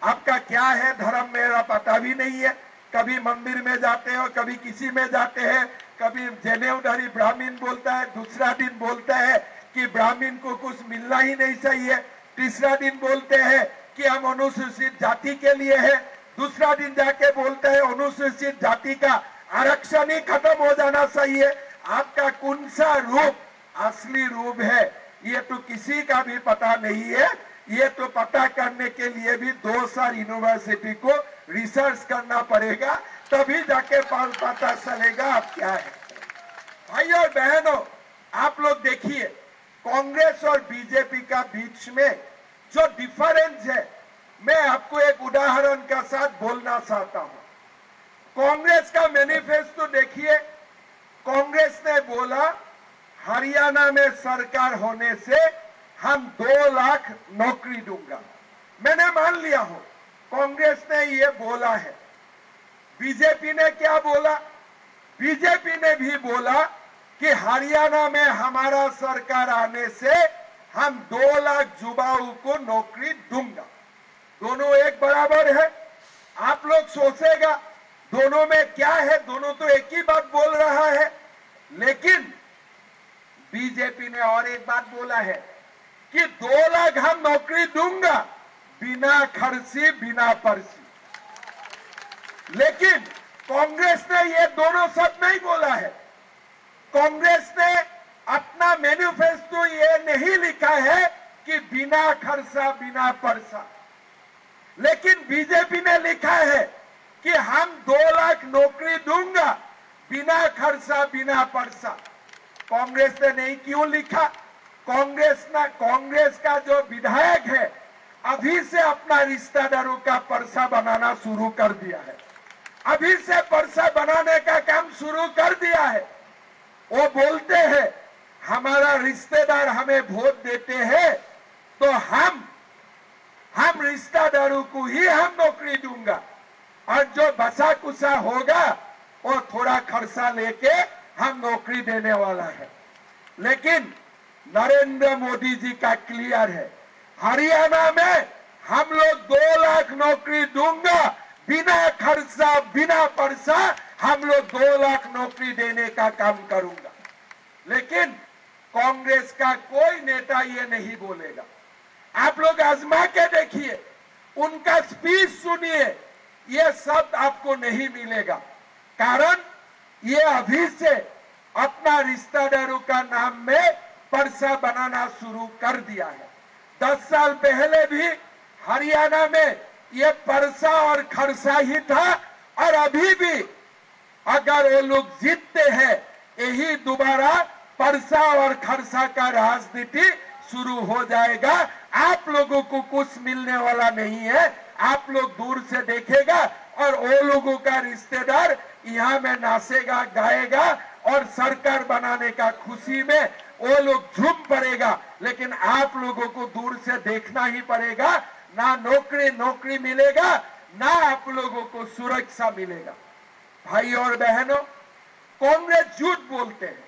आपका क्या है धर्म? मेरा पता भी नहीं है। कभी मंदिर में जाते हो, कभी किसी में जाते हैं, कभी जनेऊधारी ब्राह्मण बोलता है, दूसरा दिन बोलता है कि ब्राह्मण को कुछ मिलना ही नहीं चाहिए, तीसरा दिन बोलते हैं कि हम अनुसूचित जाति के लिए है, दूसरा दिन जाके बोलते हैं अनुसूचित जाति का आरक्षण ही खत्म हो जाना चाहिए। आपका कौन सा रूप असली रूप है ये तो किसी का भी पता नहीं है। ये तो पता करने के लिए भी 2 साल यूनिवर्सिटी को रिसर्च करना पड़ेगा, तभी जाके पता चलेगा अब क्या है। भाई और बहनों, आप लोग देखिए कांग्रेस और बीजेपी का बीच में जो डिफरेंस है, मैं आपको एक उदाहरण के साथ बोलना चाहता हूं। कांग्रेस का मैनिफेस्टो देखिए। कांग्रेस ने बोला हरियाणा में सरकार होने से हम 2 लाख नौकरी दूंगा। मैंने मान लिया हूं कांग्रेस ने ये बोला है। बीजेपी ने क्या बोला? बीजेपी ने भी बोला कि हरियाणा में हमारा सरकार आने से हम 2 लाख युवाओं को नौकरी दूंगा। दोनों एक बराबर है। आप लोग सोचेगा दोनों में क्या है? दोनों तो एक ही बात बोल रहा है। लेकिन बीजेपी ने और एक बात बोला है कि 2 लाख हम नौकरी दूंगा बिना खर्ची बिना पर्ची। लेकिन कांग्रेस ने ये दोनों शब्द नहीं बोला है। कांग्रेस ने अपना मैनिफेस्टो ये नहीं लिखा है कि बिना खर्चा बिना पर्चा। लेकिन बीजेपी ने लिखा है कि हम 2 लाख नौकरी दूंगा बिना खर्चा बिना पर्चा। कांग्रेस ने नहीं क्यों लिखा? कांग्रेस का जो विधायक है अभी से अपना रिश्तेदारों का पर्चा बनाना शुरू कर दिया है। अभी से पर्चा बनाने का काम शुरू कर दिया है। वो बोलते हैं हमारा रिश्तेदार हमें वोट देते हैं तो हम रिश्तेदारों को ही हम नौकरी दूंगा, और जो बचा कुचा होगा वो थोड़ा खर्चा लेके हम नौकरी देने वाला है। लेकिन नरेंद्र मोदी जी का क्लियर है, हरियाणा में हम लोग 2 लाख नौकरी दूंगा बिना खर्चा बिना पर्चा। हम लोग 2 लाख नौकरी देने का काम करूंगा। लेकिन कांग्रेस का कोई नेता ये नहीं बोलेगा। आप लोग आजमा के देखिए, उनका स्पीच सुनिए, ये शब्द आपको नहीं मिलेगा। कारण ये अभी से अपना रिश्तेदारों का नाम में पर्चा बनाना शुरू कर दिया है। 10 साल पहले भी हरियाणा में ये पर्चा और खर्चा ही था, और अभी भी अगर वो लोग जीतते हैं यही दोबारा पर्चा और खर्चा का राजनीति शुरू हो जाएगा। आप लोगों को कुछ मिलने वाला नहीं है। आप लोग दूर से देखेगा और वो लोगों का रिश्तेदार यहाँ में नाचेगा गाएगा और सरकार बनाने का खुशी में वो लोग झूम पड़ेगा। लेकिन आप लोगों को दूर से देखना ही पड़ेगा। ना नौकरी मिलेगा, ना आप लोगों को सुरक्षा मिलेगा। भाई और बहनों, कांग्रेस झूठ बोलते हैं।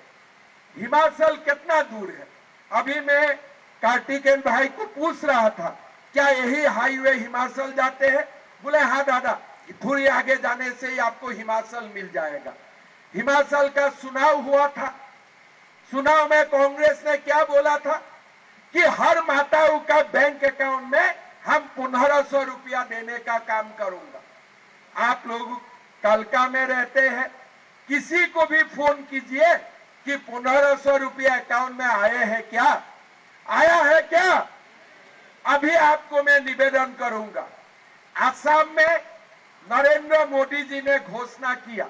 हिमाचल कितना दूर है? अभी मैं कार्तिकेयन भाई को पूछ रहा था क्या यही हाईवे हिमाचल जाते हैं? बोले हाँ दादा, थोड़ी आगे जाने से ही आपको हिमाचल मिल जाएगा। हिमाचल का चुनाव हुआ था। चुनाव में कांग्रेस ने क्या बोला था कि हर माताओं का बैंक अकाउंट में हम 1500 रुपया देने का काम करूंगा। आप लोग कलका में रहते हैं, किसी को भी फोन कीजिए कि 1500 रुपया अकाउंट में आए हैं क्या? आया है क्या? अभी आपको मैं निवेदन करूंगा, असम में नरेंद्र मोदी जी ने घोषणा किया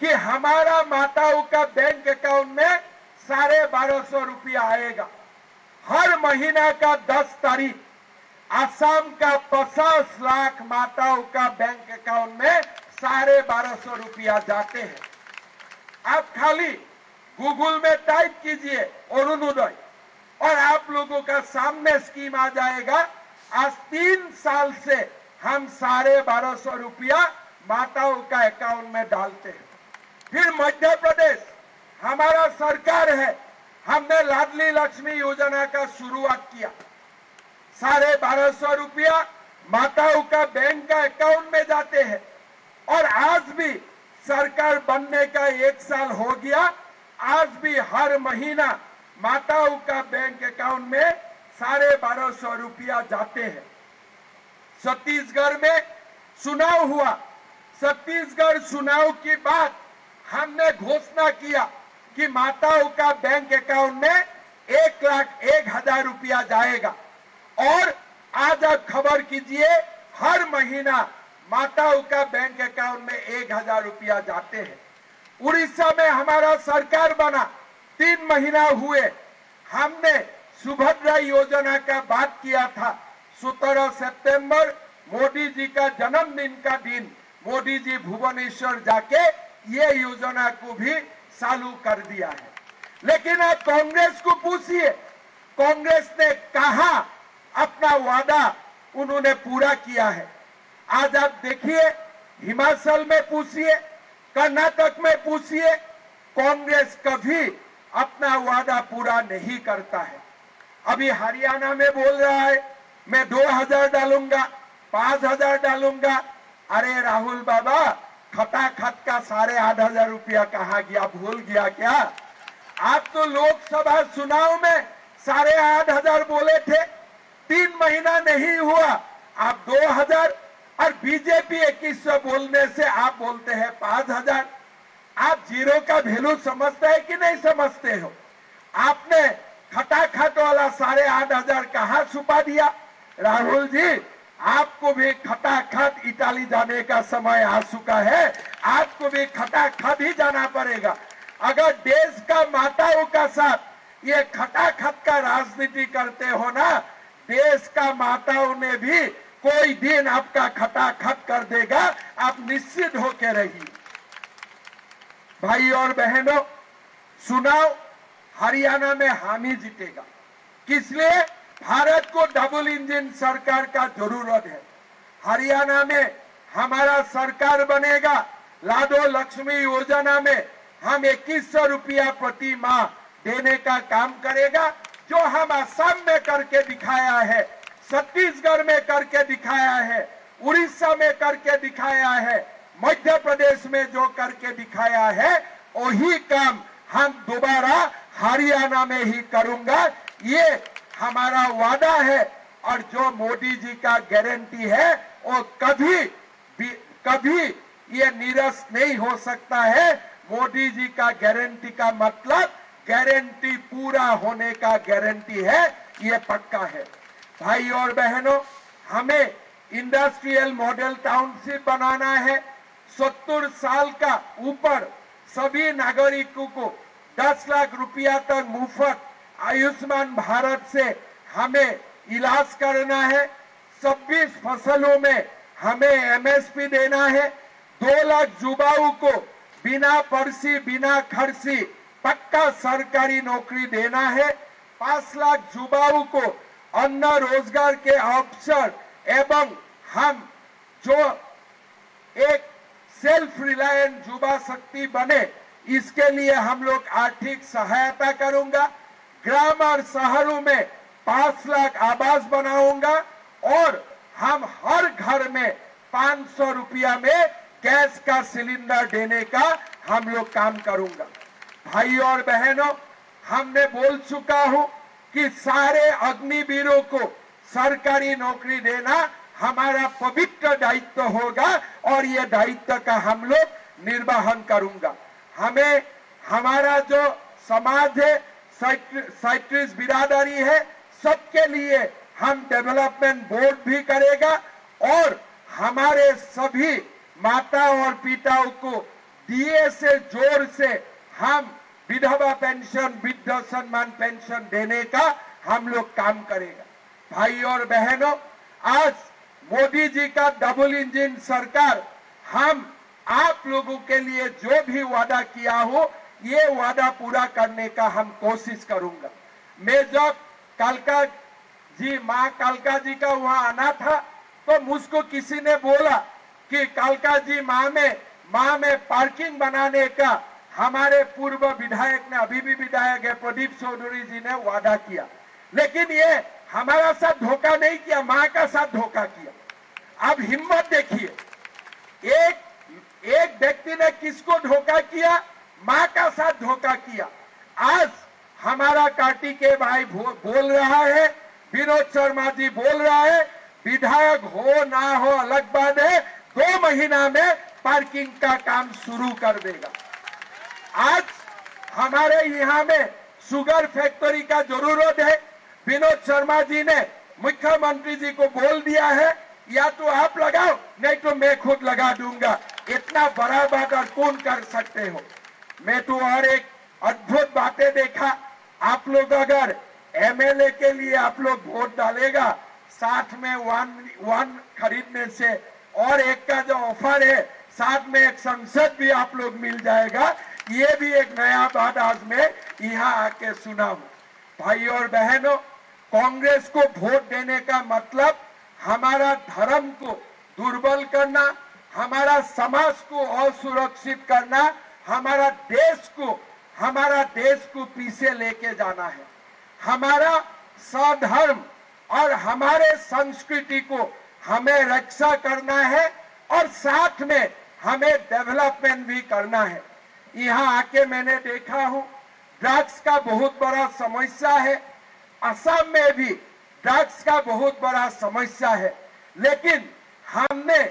कि हमारा माताओं का बैंक अकाउंट में 1250 रुपया आएगा। हर महीना का 10 तारीख असम का 50 लाख माताओं का बैंक अकाउंट में 1250 रुपया जाते हैं। आप खाली गूगल में टाइप कीजिए अरुणोदय और आप लोगों का सामने स्कीम आ जाएगा। आज 3 साल से हम 1250 रुपया माताओं का अकाउंट में डालते हैं। फिर मध्य प्रदेश हमारा सरकार है, हमने लाडली लक्ष्मी योजना का शुरुआत किया। 1250 रुपया माताओं का बैंक का अकाउंट में जाते हैं। और आज भी सरकार बनने का 1 साल हो गया, आज भी हर महीना माताओं का बैंक अकाउंट में 1250 रुपया जाते हैं। छत्तीसगढ़ में चुनाव हुआ। छत्तीसगढ़ चुनाव के बाद हमने घोषणा किया कि माताओं का बैंक अकाउंट में 1,01,000 रुपया जाएगा। और आज आप खबर कीजिए, हर महीना माताओं का बैंक अकाउंट में 1,000 रुपया जाते हैं। उड़ीसा में हमारा सरकार बना 3 महीना हुए, हमने सुभद्रा योजना का बात किया था। 17 सितंबर मोदी जी का जन्मदिन का दिन मोदी जी भुवनेश्वर जाके ये योजना को भी चालू कर दिया है। लेकिन आप कांग्रेस को पूछिए, कांग्रेस ने कहा अपना वादा उन्होंने पूरा किया है। आज आप देखिए, हिमाचल में पूछिए, कर्नाटक में पूछिए, कांग्रेस कभी अपना वादा पूरा नहीं करता है। अभी हरियाणा में बोल रहा है मैं 2,000 डालूंगा, 5,000 डालूंगा। अरे राहुल बाबा, खटाखट का 8,500 रुपया कहाँ गया, भूल गया क्या? आप तो लोकसभा चुनाव में 8,500 बोले थे, 3 महीना नहीं हुआ, आप 2,000। और बीजेपी 2100 बोलने से आप बोलते हैं 5,000। आप जीरो का वैल्यू समझते हैं कि नहीं समझते हो? आपने खटाखट वाला 8,500 कहाँ छुपा दिया? राहुल जी, आपको भी खटाखट इटाली जाने का समय आ चुका है, आपको भी खटाखट ही जाना पड़ेगा। अगर देश का माताओं का साथ ये खटाखट का राजनीति करते हो ना, देश का माताओं ने भी कोई दिन आपका खटाखट कर देगा, आप निश्चित होकर रहिए। भाई और बहनों, चुनाव हरियाणा में हम ही जीतेगा। किस लिए? भारत को डबल इंजन सरकार का जरूरत है। हरियाणा में हमारा सरकार बनेगा। लाडो लक्ष्मी योजना में हम 2100 रुपया प्रति माह देने का काम करेगा, जो हम असम में करके दिखाया है, छत्तीसगढ़ में करके दिखाया है, उड़ीसा में करके दिखाया है, मध्य प्रदेश में जो करके दिखाया है, वही काम हम दोबारा हरियाणा में ही करूंगा। ये हमारा वादा है। और जो मोदी जी का गारंटी है वो कभी ये निरस्त नहीं हो सकता है। मोदी जी का गारंटी का मतलब गारंटी पूरा होने का गारंटी है, ये पक्का है। भाई और बहनों, हमें इंडस्ट्रियल मॉडल टाउनशिप बनाना है। 70 साल का ऊपर सभी नागरिकों को 10 लाख रुपया तक मुफ्त आयुष्मान भारत से हमें इलाज करना है। 26 फसलों में हमें एमएसपी देना है। 2 लाख युवाओं को बिना पर्ची बिना खर्ची पक्का सरकारी नौकरी देना है। 5 लाख युवाओं को अन्न रोजगार के अवसर एवं हम जो एक सेल्फ रिलायंट युवा शक्ति बने, इसके लिए हम लोग आर्थिक सहायता करूंगा। ग्राम और शहरों में 5 लाख आवास बनाऊंगा और हम हर घर में 500 रुपया में गैस का सिलेंडर देने का हम लोग काम करूंगा। भाई और बहनों, हमने बोल चुका हूं कि सारे अग्निवीरों को सरकारी नौकरी देना हमारा पवित्र दायित्व होगा और ये दायित्व का हम लोग निर्वहन करूंगा। हमें हमारा जो समाज है, 37 बिरादरी है, सबके लिए हम डेवलपमेंट बोर्ड भी करेगा और हमारे सभी माता और पिताओं को दिए से जोर से हम विधवा पेंशन, वृद्ध सम्मान पेंशन देने का हम लोग काम करेगा। भाई और बहनों, आज मोदी जी का डबल इंजन सरकार हम आप लोगों के लिए जो भी वादा किया हो, ये वादा पूरा करने का हम कोशिश करूंगा। मैं जब कालका जी, माँ कालका जी का वहां आना था, तो मुझको किसी ने बोला कि कालका जी माँ में पार्किंग बनाने का हमारे पूर्व विधायक ने, अभी भी विधायक है, प्रदीप चौधरी जी ने वादा किया। लेकिन ये हमारा साथ धोखा नहीं किया, माँ का साथ धोखा किया। अब हिम्मत देखिए, एक व्यक्ति ने किसको धोखा किया? माँ का साथ धोखा किया। आज हमारा पार्टी के भाई बोल रहा है, विनोद शर्मा जी बोल रहा है, विधायक हो ना हो अलग बात है, 2 महीना में पार्किंग का काम शुरू कर देगा। हमारे यहाँ में शुगर फैक्ट्री का जरूरत है। विनोद शर्मा जी ने मुख्यमंत्री जी को बोल दिया है, या तो आप लगाओ नहीं तो मैं खुद लगा दूंगा। इतना बड़ा बात और कौन कर सकते हो। मैं तो और एक अद्भुत बातें देखा, आप लोग अगर एमएलए के लिए आप लोग वोट डालेगा, साथ में वन खरीदने से और एक का जो ऑफर है साथ में एक संसद भी आप लोग मिल जाएगा। ये भी एक नया बात आज मैं यहाँ आके सुना हूँ। भाई और बहनों, कांग्रेस को वोट देने का मतलब हमारा धर्म को दुर्बल करना, हमारा समाज को असुरक्षित करना, हमारा देश को पीछे लेके जाना है। हमारा सधर्म और हमारे संस्कृति को हमें रक्षा करना है और साथ में हमें डेवलपमेंट भी करना है। यहाँ आके मैंने देखा हूँ ड्रग्स का बहुत बड़ा समस्या है। असम में भी ड्रग्स का बहुत बड़ा समस्या है, लेकिन हमने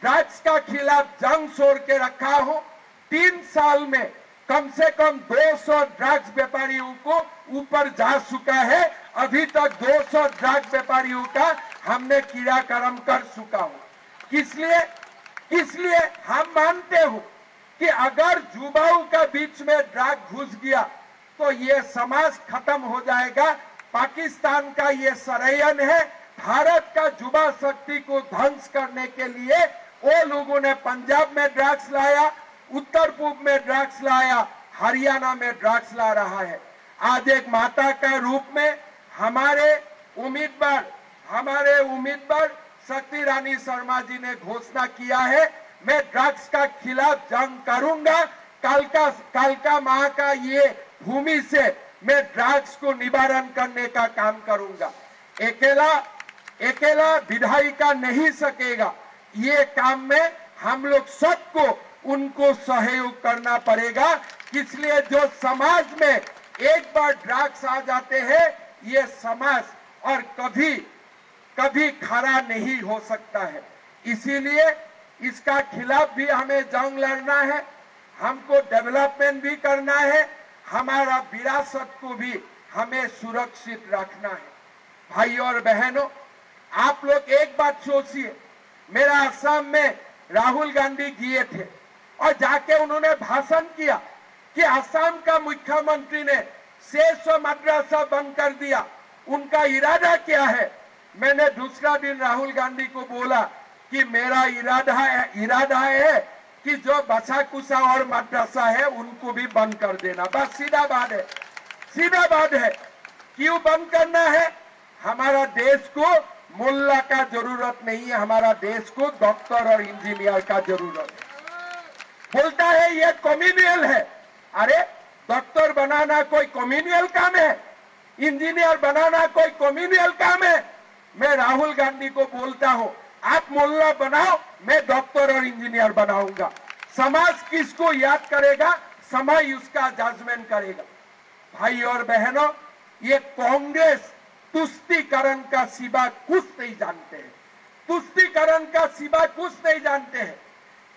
ड्रग्स का खिलाफ जंग छोड़ के रखा हो। 3 साल में कम से कम 200 ड्रग्स व्यापारियों को ऊपर जा चुका है। अभी तक 200 ड्रग्स व्यापारियों का हमने क्रियाक्रम कर चुका हूं। इसलिए हम मानते हो कि अगर युवाओं का बीच में ड्रग घुस गया तो ये समाज खत्म हो जाएगा। पाकिस्तान का ये षड्यंत्र है। भारत का युवा शक्ति को ध्वंस करने के लिए वो लोगों ने पंजाब में ड्रग्स लाया, उत्तर पूर्व में ड्रग्स लाया, हरियाणा में ड्रग्स ला रहा है। आज एक माता का रूप में हमारे उम्मीदवार शक्ति रानी शर्मा जी ने घोषणा किया है, मैं ड्रग्स का खिलाफ जंग करूंगा। कालका माँ का ये भूमि से मैं ड्रग्स को निवारण करने का काम करूंगा। अकेला विधायिका नहीं सकेगा। ये काम में हम लोग सबको उनको सहयोग करना पड़ेगा। इसलिए जो समाज में एक बार ड्रग्स आ जाते हैं, ये समाज और कभी खड़ा नहीं हो सकता है। इसीलिए इसका खिलाफ भी हमें जंग लड़ना है, हमको डेवलपमेंट भी करना है, हमारा विरासत को भी हमें सुरक्षित रखना है। भाई और बहनों, आप लोग एक बात सोचिए, मेरा असम में राहुल गांधी गए थे और जाके उन्होंने भाषण किया कि असम का मुख्यमंत्री ने 600 मदरसा बंद कर दिया। उनका इरादा क्या है? मैंने दूसरा दिन राहुल गांधी को बोला कि मेरा इरादा है कि जो बसा कुसा और मदरसा है उनको भी बंद कर देना। बस सीधा बात है। क्यों बंद करना है? हमारा देश को मुल्ला का जरूरत नहीं है, हमारा देश को डॉक्टर और इंजीनियर का जरूरत है। बोलता है ये कम्युनियल है। अरे डॉक्टर बनाना कोई कम्युनियल काम है? इंजीनियर बनाना कोई कम्युनियल काम है? मैं राहुल गांधी को बोलता हूं, आप मुल्ला बनाओ, मैं डॉक्टर और इंजीनियर बनाऊंगा। समाज किसको याद करेगा? समय उसका जजमेंट करेगा। भाई और बहनों, ये कांग्रेस तुष्टीकरण का सिवा कुछ नहीं जानते हैं। तुष्टीकरण का सिवा कुछ नहीं जानते हैं।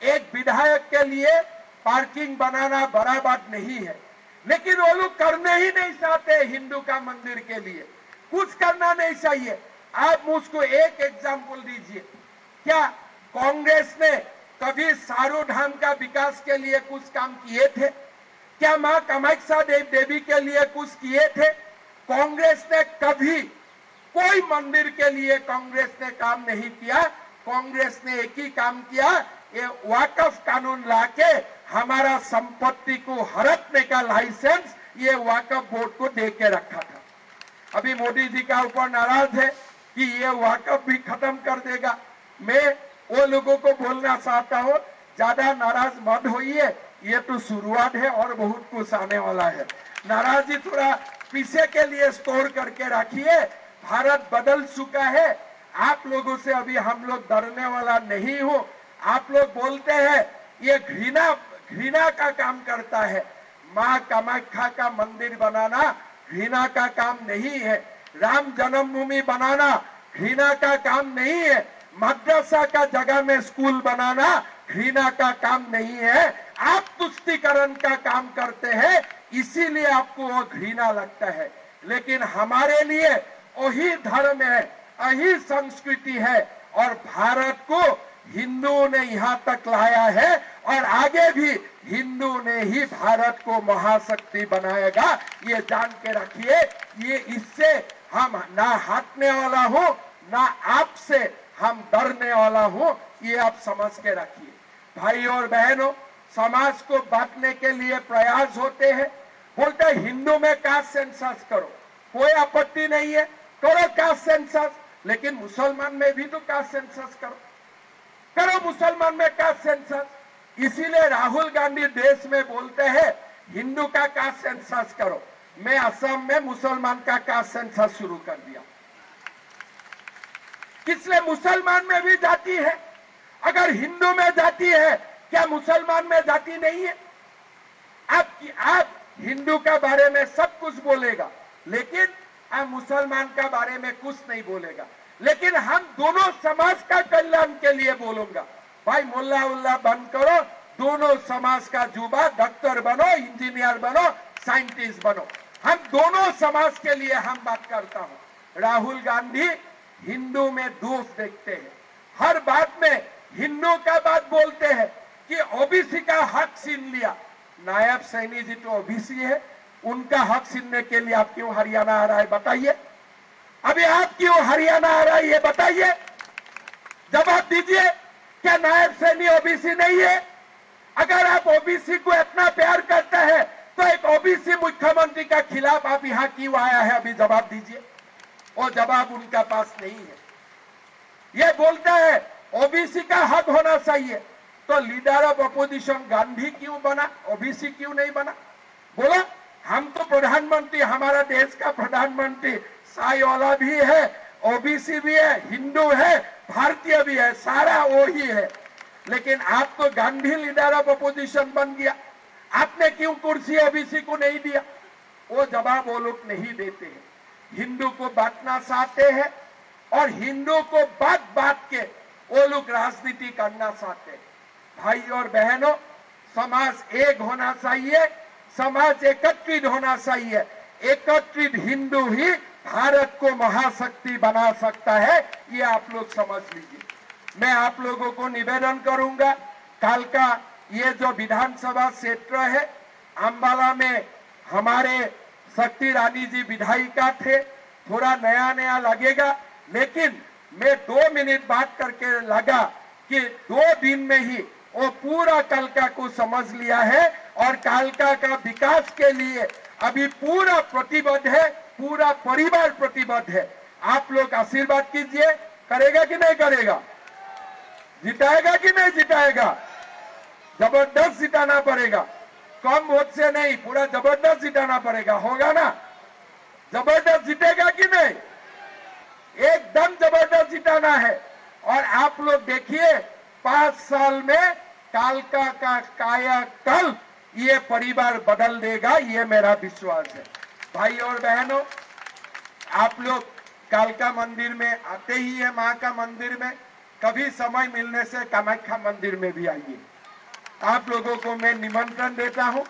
एक विधायक के लिए पार्किंग बनाना बड़ा बात नहीं है, लेकिन वो लोग करने ही नहीं चाहते। हिंदू का मंदिर के लिए कुछ करना नहीं चाहिए। आप मुझको एक एग्जाम्पल दीजिए, क्या कांग्रेस ने कभी सारू धाम का विकास के लिए कुछ काम किए थे? क्या मां कामाख्या देवी के लिए कुछ किए थे? कांग्रेस ने कभी कोई मंदिर के लिए कांग्रेस ने काम नहीं किया। कांग्रेस ने एक ही काम किया, ये वाकफ कानून लाके हमारा संपत्ति को हड़पने का लाइसेंस ये वाकफ बोर्ड को दे के रखा था। अभी मोदी जी का ऊपर नाराज है कि ये वाकफ भी खत्म कर देगा। मैं वो लोगों को बोलना चाहता हूँ, ज्यादा नाराज मत होइए, ये तो शुरुआत है और बहुत कुछ आने वाला है। नाराजगी थोड़ा पीछे के लिए स्टोर करके रखिए। भारत बदल चुका है। आप लोगों से अभी हम लोग डरने वाला नहीं हो। आप लोग बोलते हैं ये घृणा का काम करता है। मां कामाख्या का मंदिर बनाना घृणा का काम नहीं है। राम जन्मभूमि बनाना घृणा का काम नहीं है। मदरसा का जगह में स्कूल बनाना घृणा का काम नहीं है, आप तुष्टीकरण का काम करते हैं, इसीलिए आपको वो घृणा लगता है। लेकिन हमारे लिए वही धर्म है, वही संस्कृति है, और भारत को हिंदुओं ने यहाँ तक लाया है और आगे भी हिंदू ने ही भारत को महाशक्ति बनाएगा, ये जान के रखिए। ये इससे हम ना हटने वाला हो, ना आपसे हम डरने वाला हो, ये आप समझ के रखिए। भाई और बहनों, समाज को बांटने के लिए प्रयास होते हैं, बोलते हैं हिंदू में कास्ट सेंसस करो, कोई आपत्ति नहीं है, करो कास्ट सेंसस, लेकिन मुसलमान में भी तो कास्ट सेंसस करो, करो मुसलमान में कास्ट सेंसस। इसीलिए राहुल गांधी देश में बोलते हैं हिंदू का कास्ट सेंसस करो। मैं असम में मुसलमान का कास्ट सेंसस शुरू कर दिया, इसलिए मुसलमान में भी जाति है। अगर हिंदू में जाति है, क्या मुसलमान में जाति नहीं है? आप हिंदू का बारे में सब कुछ बोलेगा, लेकिन आप मुसलमान का बारे में कुछ नहीं बोलेगा। लेकिन हम दोनों समाज का कल्याण के लिए बोलूंगा, भाई मुल्ला उल्ला बंद करो, दोनों समाज का जुबा, डॉक्टर बनो, इंजीनियर बनो, साइंटिस्ट बनो, हम दोनों समाज के लिए हम बात करता हूं। राहुल गांधी हिंदू में दोष देखते हैं, हर बात में हिंदू का बात बोलते हैं कि ओबीसी का हक छीन लिया। नायब सैनी जी तो ओबीसी है, उनका हक छीनने के लिए आप क्यों हरियाणा आ रहा है बताइए? अभी आप क्यों हरियाणा आ रहा है ये बताइए, जवाब दीजिए। क्या नायब सैनी ओबीसी नहीं है? अगर आप ओबीसी को इतना प्यार करते हैं तो एक ओबीसी मुख्यमंत्री का खिलाफ आप यहां क्यों आया है? अभी जवाब दीजिए। वो जवाब उनका पास नहीं है। ये बोलता है ओबीसी का हक होना चाहिए, तो लीडर ऑफ अपोजिशन गांधी क्यों बना, ओबीसी क्यों नहीं बना? बोलो, हम तो प्रधानमंत्री, हमारा देश का प्रधानमंत्री साईवाला भी है, ओबीसी भी है, हिंदू है, भारतीय भी है, सारा वो ही है। लेकिन आप तो गांधी लीडर ऑफ अपोजिशन बन गया, आपने क्यों कुर्सी ओबीसी को नहीं दिया? वो जवाब वो लोग नहीं देते हैं। हिंदू को बांटना चाहते हैं और हिंदू को बात बात के वो लोग राजनीति करना चाहते हैं। भाई और बहनों, समाज एक होना चाहिए, समाज एकत्रित होना चाहिए। एकत्रित हिंदू ही भारत को महाशक्ति बना सकता है, ये आप लोग समझ लीजिए। मैं आप लोगों को निवेदन करूंगा, कल का ये जो विधानसभा क्षेत्र है अंबाला में हमारे शक्ति रानी जी विधायिका थे, थोड़ा नया नया लगेगा, लेकिन मैं 2 मिनट बात करके लगा कि 2 दिन में ही वो पूरा कालका को समझ लिया है और कालका का विकास के लिए अभी पूरा प्रतिबद्ध है, पूरा परिवार प्रतिबद्ध है। आप लोग आशीर्वाद कीजिए, करेगा कि नहीं करेगा? जिताएगा कि नहीं जिताएगा? जबरदस्त जिताना पड़ेगा, कम वोट से नहीं, पूरा जबरदस्त जिताना पड़ेगा। होगा ना? जबरदस्त जीतेगा कि नहीं? एकदम जबरदस्त जिताना है। और आप लोग देखिए 5 साल में कालका का कायाकल्प ये परिवार बदल देगा, ये मेरा विश्वास है। भाई और बहनों, आप लोग कालका मंदिर में आते ही है, माँ का मंदिर में, कभी समय मिलने से कामाख्या मंदिर में भी आइए। आप लोगों को मैं निमंत्रण देता हूँ,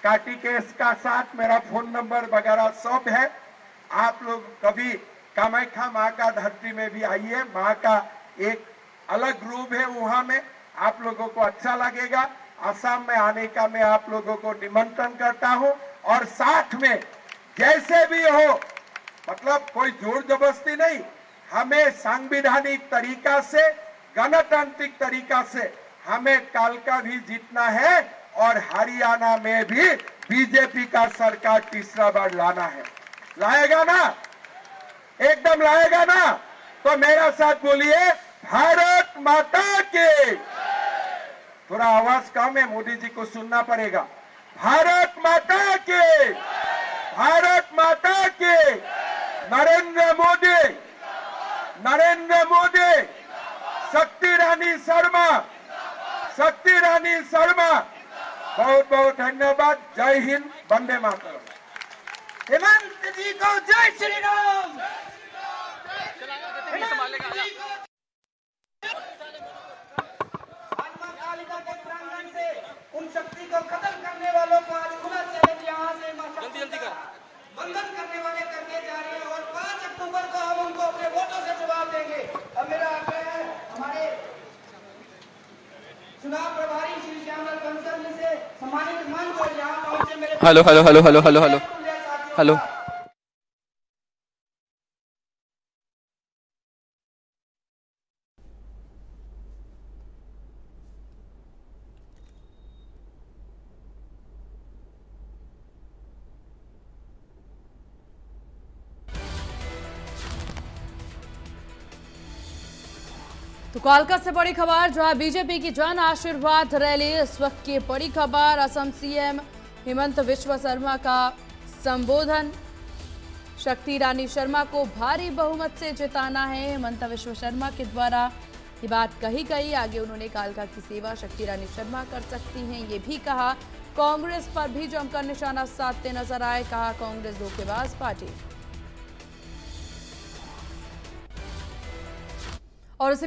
कार्तिकेय का साथ मेरा फोन नंबर वगैरह सब है। आप लोग कभी कामाख्या माँ का धरती में भी आइए, माँ का एक अलग रूप है वहां में, आप लोगों को अच्छा लगेगा। असम में आने का मैं आप लोगों को निमंत्रण करता हूं और साथ में जैसे भी हो, मतलब कोई जोर जबरदस्ती नहीं, हमें संवैधानिक तरीका से, गणतांत्रिक तरीका से हमें कालका भी जीतना है और हरियाणा में भी बीजेपी का सरकार तीसरा बार लाना है। लाएगा ना? एकदम लाएगा ना? तो मेरा साथ बोलिए, भारत माता के। थोड़ा आवाज कम है, मोदी जी को सुनना पड़ेगा। भारत माता के, भारत माता के। नरेंद्र मोदी, नरेंद्र मोदी, शक्ति रानी शर्मा, शक्ति रानी शर्मा। बहुत बहुत धन्यवाद। जय हिंद, वंदे मातरम। हेमंत जी को जय Shri Ram. Hello hello hello hello hello hello hello तो कालका से बड़ी खबर, जहां बीजेपी की जन आशीर्वाद रैली। इस वक्त की बड़ी खबर, असम सीएम हेमंत बिश्व शर्मा का संबोधन। शक्ति रानी शर्मा को भारी बहुमत से जिताना है। हेमंत बिश्व शर्मा के द्वारा ये बात कही गई। आगे उन्होंने कालका की सेवा शक्ति रानी शर्मा कर सकती हैं, ये भी कहा। कांग्रेस पर भी जमकर निशाना साधते नजर आए। कहा कांग्रेस धोखेबाज पार्टी। और